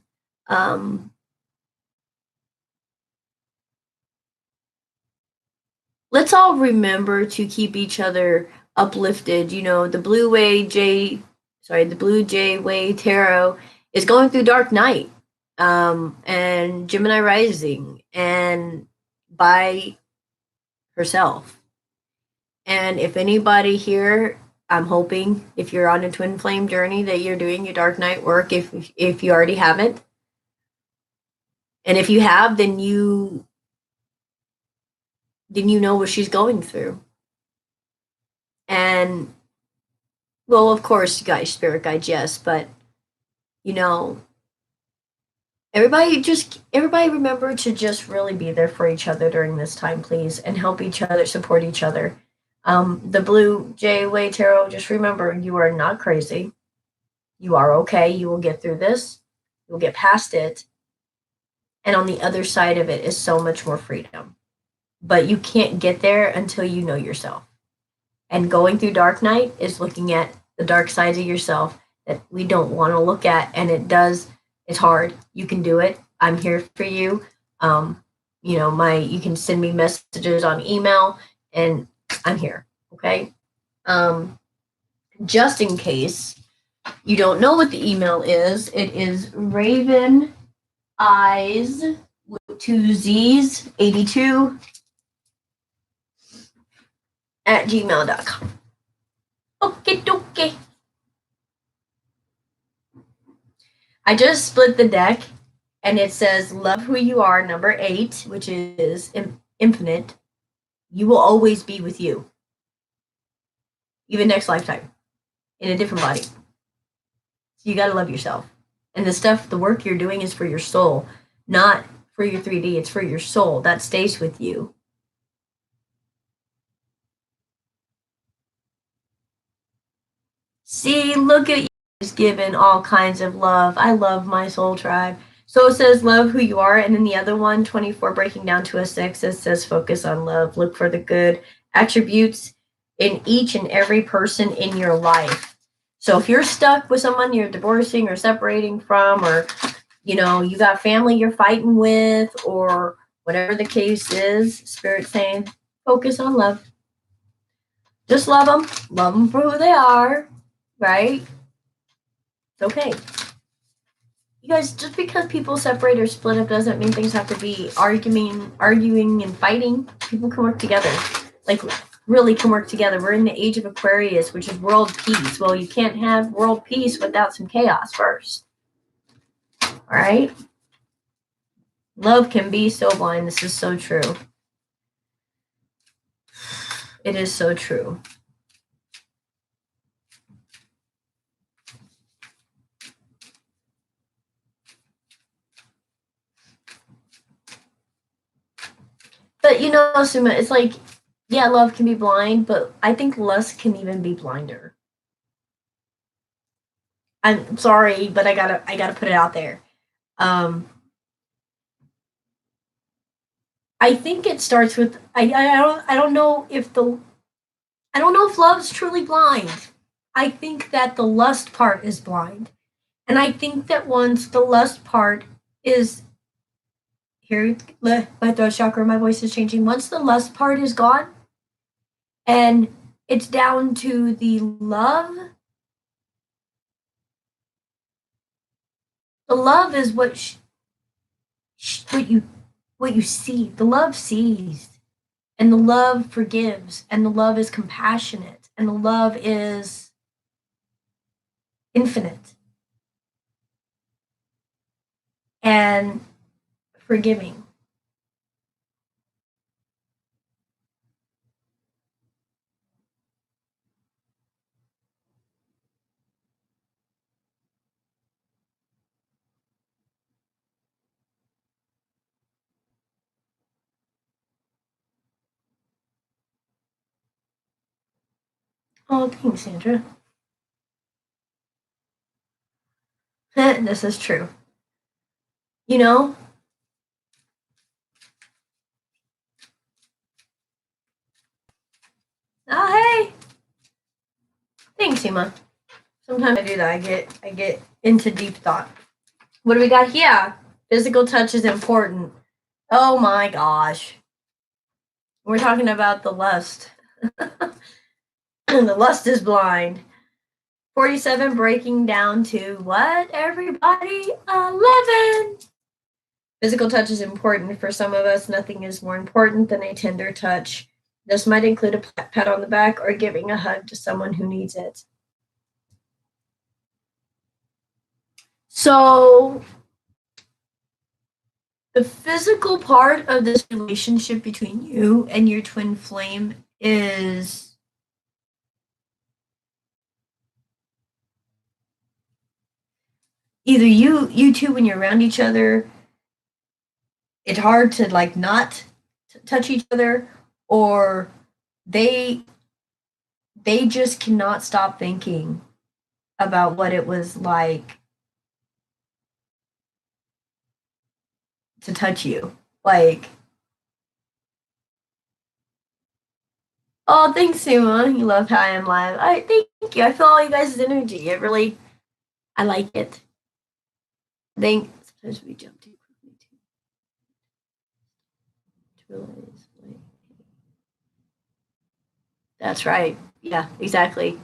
Let's all remember to keep each other uplifted. The Blue Jay Way Tarot is going through Dark Night, and Gemini Rising, and by herself. And if anybody here, I'm hoping if you're on a twin flame journey that you're doing your Dark Night work. If you already haven't, and if you have, then you know what she's going through. And well, of course, you got your spirit guide, yes, but everybody remember to just really be there for each other during this time, please, and help each other, support each other. The Blue Jay Way Tarot, just remember, you are not crazy. You are okay. You will get through this. You will get past it. And on the other side of it is so much more freedom. But you can't get there until you know yourself. And going through Dark Night is looking at the dark sides of yourself that we don't want to look at. And it's hard. You can do it. I'm here for you. You can send me messages on email and I'm here. Okay. Just in case you don't know what the email is, it is Raven Eyes with 2 Z's 82 at gmail.com. Okay. I just split the deck, And it says, love who you are, number 8, which is infinite. You will always be with you, even next lifetime, in a different body. So you got to love yourself. And the work you're doing is for your soul, not for your 3D. It's for your soul that stays with you. See, look at you, just giving all kinds of love. I love my soul tribe. So it says love who you are, and then the other one, 24, breaking down to a 6, it says focus on love. Look for the good attributes in each and every person in your life. So if you're stuck with someone you're divorcing or separating from, or you got family you're fighting with, or whatever the case is, Spirit saying focus on love. Just love them for who they are, right? It's okay. You guys, just because people separate or split up doesn't mean things have to be arguing and fighting. People can work together. Like, really can work together. We're in the age of Aquarius, which is world peace. Well, you can't have world peace without some chaos first. All right? Love can be so blind. This is so true. It is so true. But Suma, it's like, yeah, love can be blind, but I think lust can even be blinder. I'm sorry, but I gotta put it out there. I think it starts with I don't know if love's truly blind. I think that the lust part is blind. And I think that once the lust part is here, my throat chakra, my voice is changing. Once the lust part is gone and it's down to the love is what you see. The love sees, and the love forgives, and the love is compassionate, and the love is infinite and forgiving. Oh, thanks, Sandra. This is true. Oh, hey. Thanks, Emma. Sometimes I do that. I get into deep thought. What do we got here? Physical touch is important. Oh my gosh. We're talking about the lust. The lust is blind. 47 breaking down to what, everybody? 11. Physical touch is important. For some of us, nothing is more important than a tender touch. This might include a pat on the back or giving a hug to someone who needs it. So, the physical part of this relationship between you and your twin flame is either you two, when you're around each other, it's hard to like not touch each other, or they just cannot stop thinking about what it was like to touch you. Like, oh, thanks, Suma. You love how I am live. Thank you. I feel all you guys' energy. I like it. Sometimes we jump too quickly to realize, like, that's right. Yeah, exactly.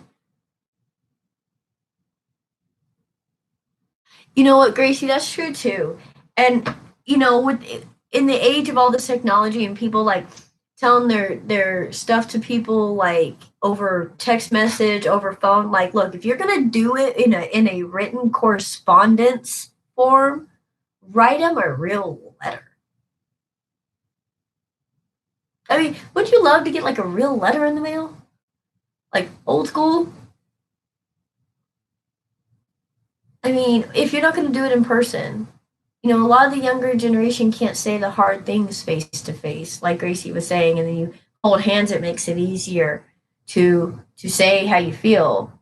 You know what, Gracie? That's true too. And in the age of all this technology and people like telling their stuff to people like over text message, over phone, like, look, if you're gonna do it in a written correspondence form, write them a real letter. I mean, would you love to get like a real letter in the mail? Like old school? I mean, if you're not going to do it in person, a lot of the younger generation can't say the hard things face to face, like Gracie was saying, and then you hold hands, it makes it easier to say how you feel.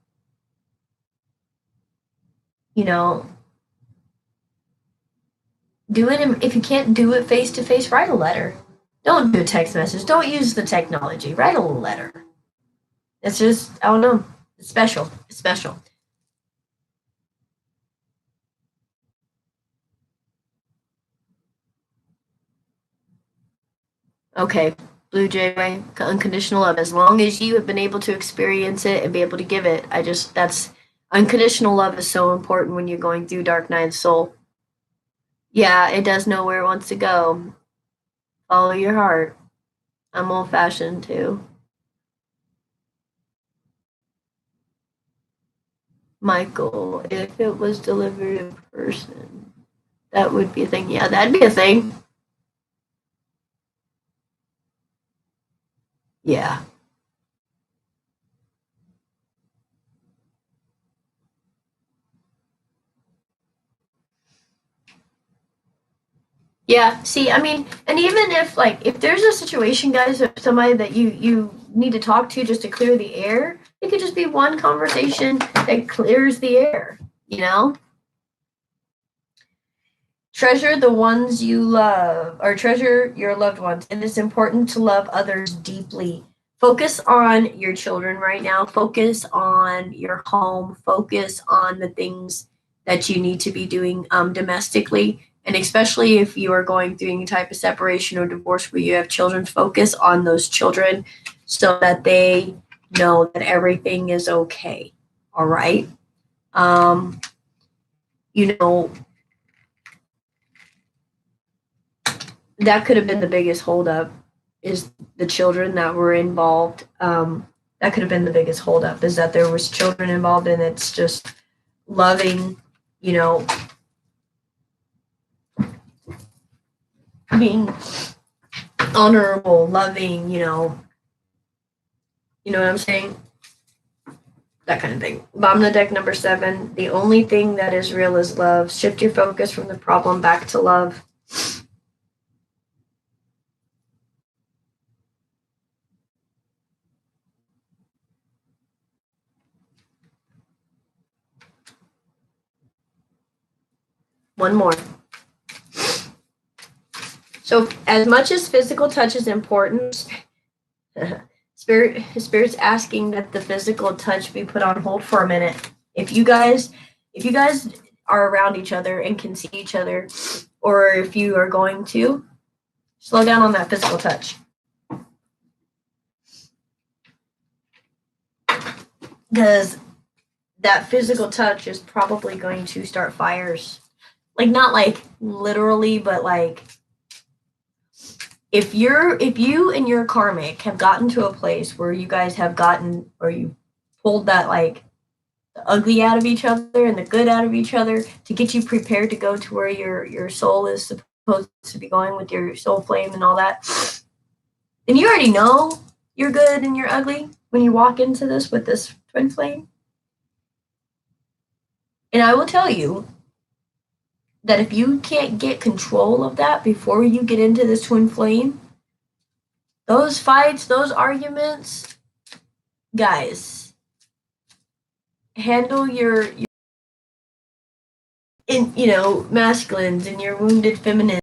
You know, do it if you can't do it face to face, write a letter. Don't do a text message. Don't use the technology. Write a letter. It's just, I don't know. It's special. It's special. Okay, Blue Jay, unconditional love. As long as you have been able to experience it and be able to give it, that's unconditional love is so important when you're going through Dark Night of the Soul. Yeah, it does know where it wants to go. Follow your heart. I'm old fashioned too. Michael, if it was delivered in person, that would be a thing. Yeah, that'd be a thing. Yeah. Yeah, see, I mean, and even if there's a situation, guys, of somebody that you need to talk to just to clear the air, it could just be one conversation that clears the air, you know? Treasure the ones you love, or treasure your loved ones, and it's important to love others deeply. Focus on your children right now. Focus on your home. Focus on the things that you need to be doing domestically. And especially if you are going through any type of separation or divorce where you have children, focus on those children so that they know that everything is okay. All right. Um, you know, that could have been the biggest holdup is the children that were involved. That could have been the biggest holdup is that there was children involved, and it's just loving, you know, being honorable, loving, you know what I'm saying? That kind of thing. Bottom of the deck, number 7. The only thing that is real is love. Shift your focus from the problem back to love. One more. So, as much as physical touch is important, Spirit's asking that the physical touch be put on hold for a minute. If you guys are around each other and can see each other, or if you are going to slow down on that physical touch. Because that physical touch is probably going to start fires. Like not like literally, but like if you and your karmic have gotten to a place where you guys have gotten or you pulled that like the ugly out of each other and the good out of each other to get you prepared to go to where your soul is supposed to be going with your soul flame and all that, then you already know you're good and you're ugly when you walk into this with this twin flame. And I will tell you that if you can't get control of that before you get into this twin flame, those fights, those arguments, guys, handle your masculines and your wounded feminine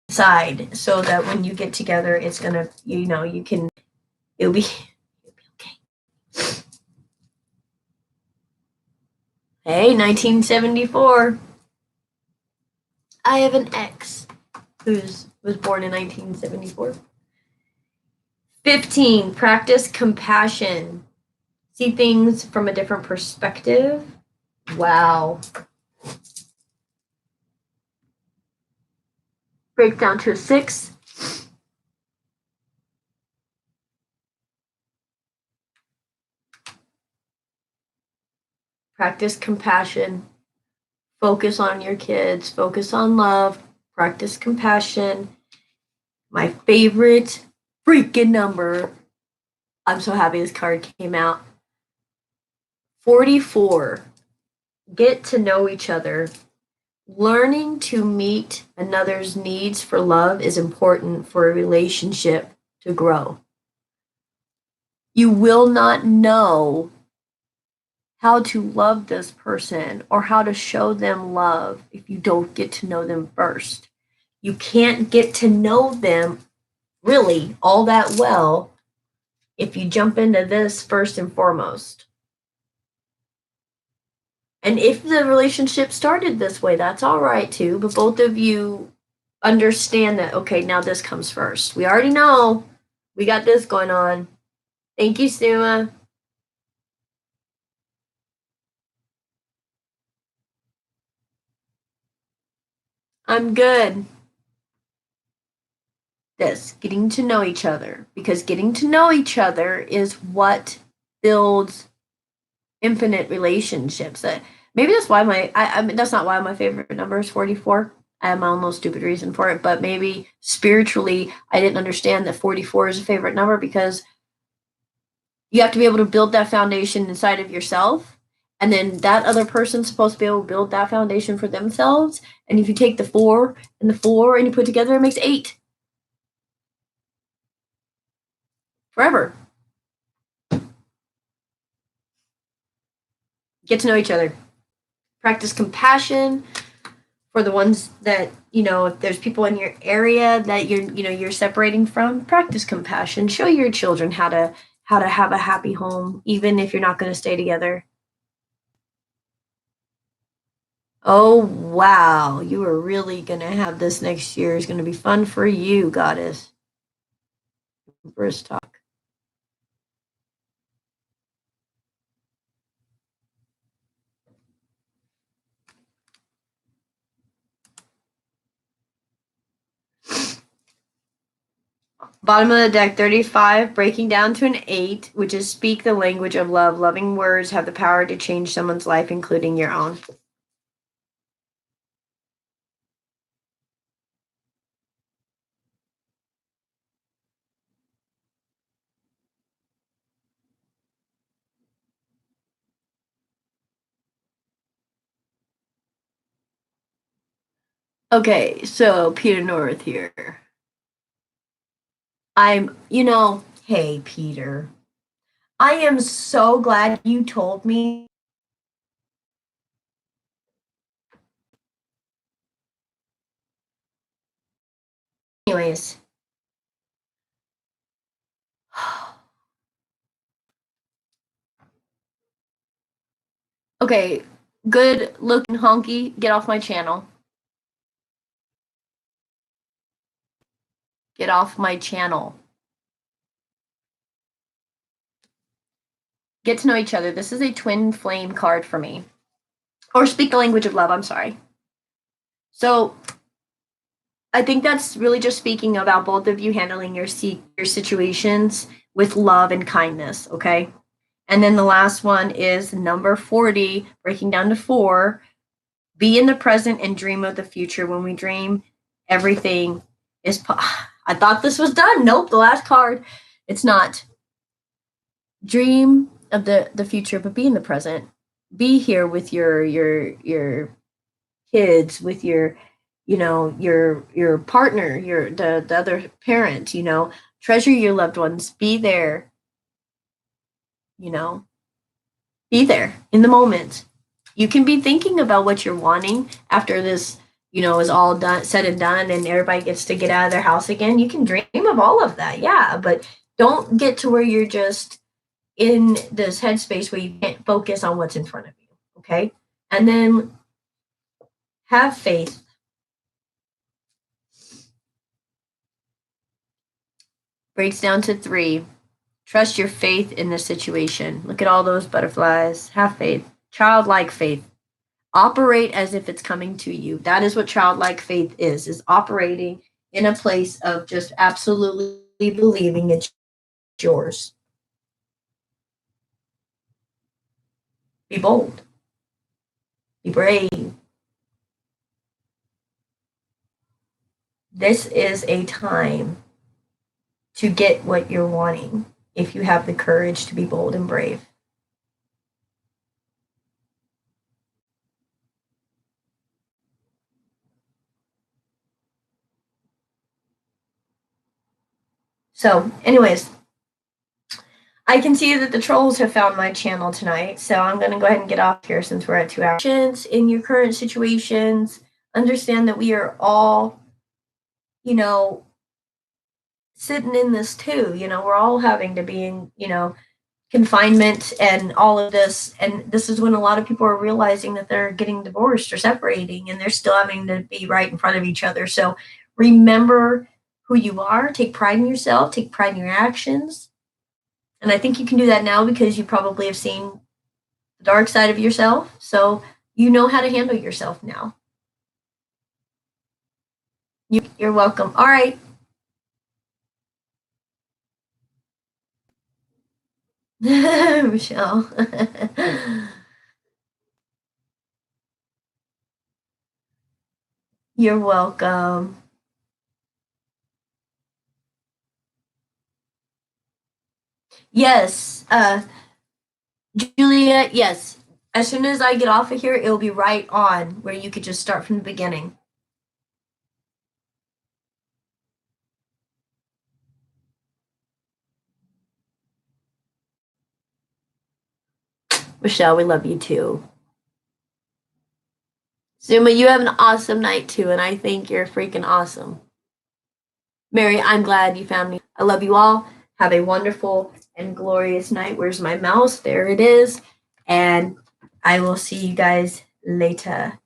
side so that when you get together it's gonna it'll be okay. Hey, 1974. I have an ex who was born in 1974. 15. Practice compassion. See things from a different perspective. Wow. Break down to a 6. Practice compassion Focus on your kids, focus on love, practice compassion. My favorite freaking number. I'm so happy this card came out. 44. Get to know each other. Learning to meet another's needs for love is important for a relationship to grow. You will not know how to love this person or how to show them love if you don't get to know them first. You can't get to know them really all that well if you jump into this first and foremost. And if the relationship started this way, that's all right too, but both of you understand that, okay, now this comes first. We already know we got this going on. Thank you, Stuma. I'm good. This, getting to know each other, because getting to know each other is what builds infinite relationships. Maybe that's why I mean, that's not why my favorite number is 44. I have my own little stupid reason for it, but maybe spiritually I didn't understand that 44 is a favorite number because you have to be able to build that foundation inside of yourself, and then that other person's supposed to be able to build that foundation for themselves. And if you take the 4 and the 4 and you put together, it makes 8. Forever. Get to know each other. Practice compassion for the ones that, if there's people in your area that you're separating from, practice compassion. Show your children how to have a happy home, even if you're not going to stay together. Oh, wow. You are really going to have this next year. It's going to be fun for you, Goddess. Empress talk. Bottom of the deck, 35, breaking down to an 8, which is speak the language of love. Loving words have the power to change someone's life, including your own. Okay, so Peter North here. Hey, Peter. I am so glad you told me. Anyways. Okay, good looking honky, get off my channel. Get off my channel. Get to know each other. This is a twin flame card for me. Or speak the language of love, I'm sorry. So I think that's really just speaking about both of you handling your situations with love and kindness, okay? And then the last one is number 40, breaking down to 4. Be in the present and dream of the future. When we dream, everything is I thought this was done. Nope, the last card. It's not. Dream of the future, but be in the present. Be here with your kids, with your your partner, the other parent, treasure your loved ones, be there, be there in the moment. You can be thinking about what you're wanting after this, is all done, said and done, and everybody gets to get out of their house again. You can dream of all of that, yeah, but don't get to where you're just in this headspace where you can't focus on what's in front of you, okay? And then have faith. Breaks down to 3. Trust your faith in the situation. Look at all those butterflies. Have faith. Childlike faith. Operate as if it's coming to you. That is what childlike faith is operating in a place of just absolutely believing it's yours. Be bold. Be brave. this is a time to get what you're wanting if you have the courage to be bold and brave. So, anyways, I can see that the trolls have found my channel tonight, so I'm going to go ahead and get off here since we're at 2 hours. In your current situations, understand that we are all, sitting in this too. We're all having to be in, confinement and all of this. And this is when a lot of people are realizing that they're getting divorced or separating, and they're still having to be right in front of each other. So remember who you are, take pride in yourself, take pride in your actions. And I think you can do that now because you probably have seen the dark side of yourself. So you know how to handle yourself now. You're welcome. All right. Michelle. You're welcome. Yes, Julia, yes. As soon as I get off of here, it'll be right on where you could just start from the beginning. Michelle, we love you too. Zuma, you have an awesome night too, and I think you're freaking awesome. Mary, I'm glad you found me. I love you all. Have a wonderful and glorious night. Where's my mouse? There it is. And I will see you guys later.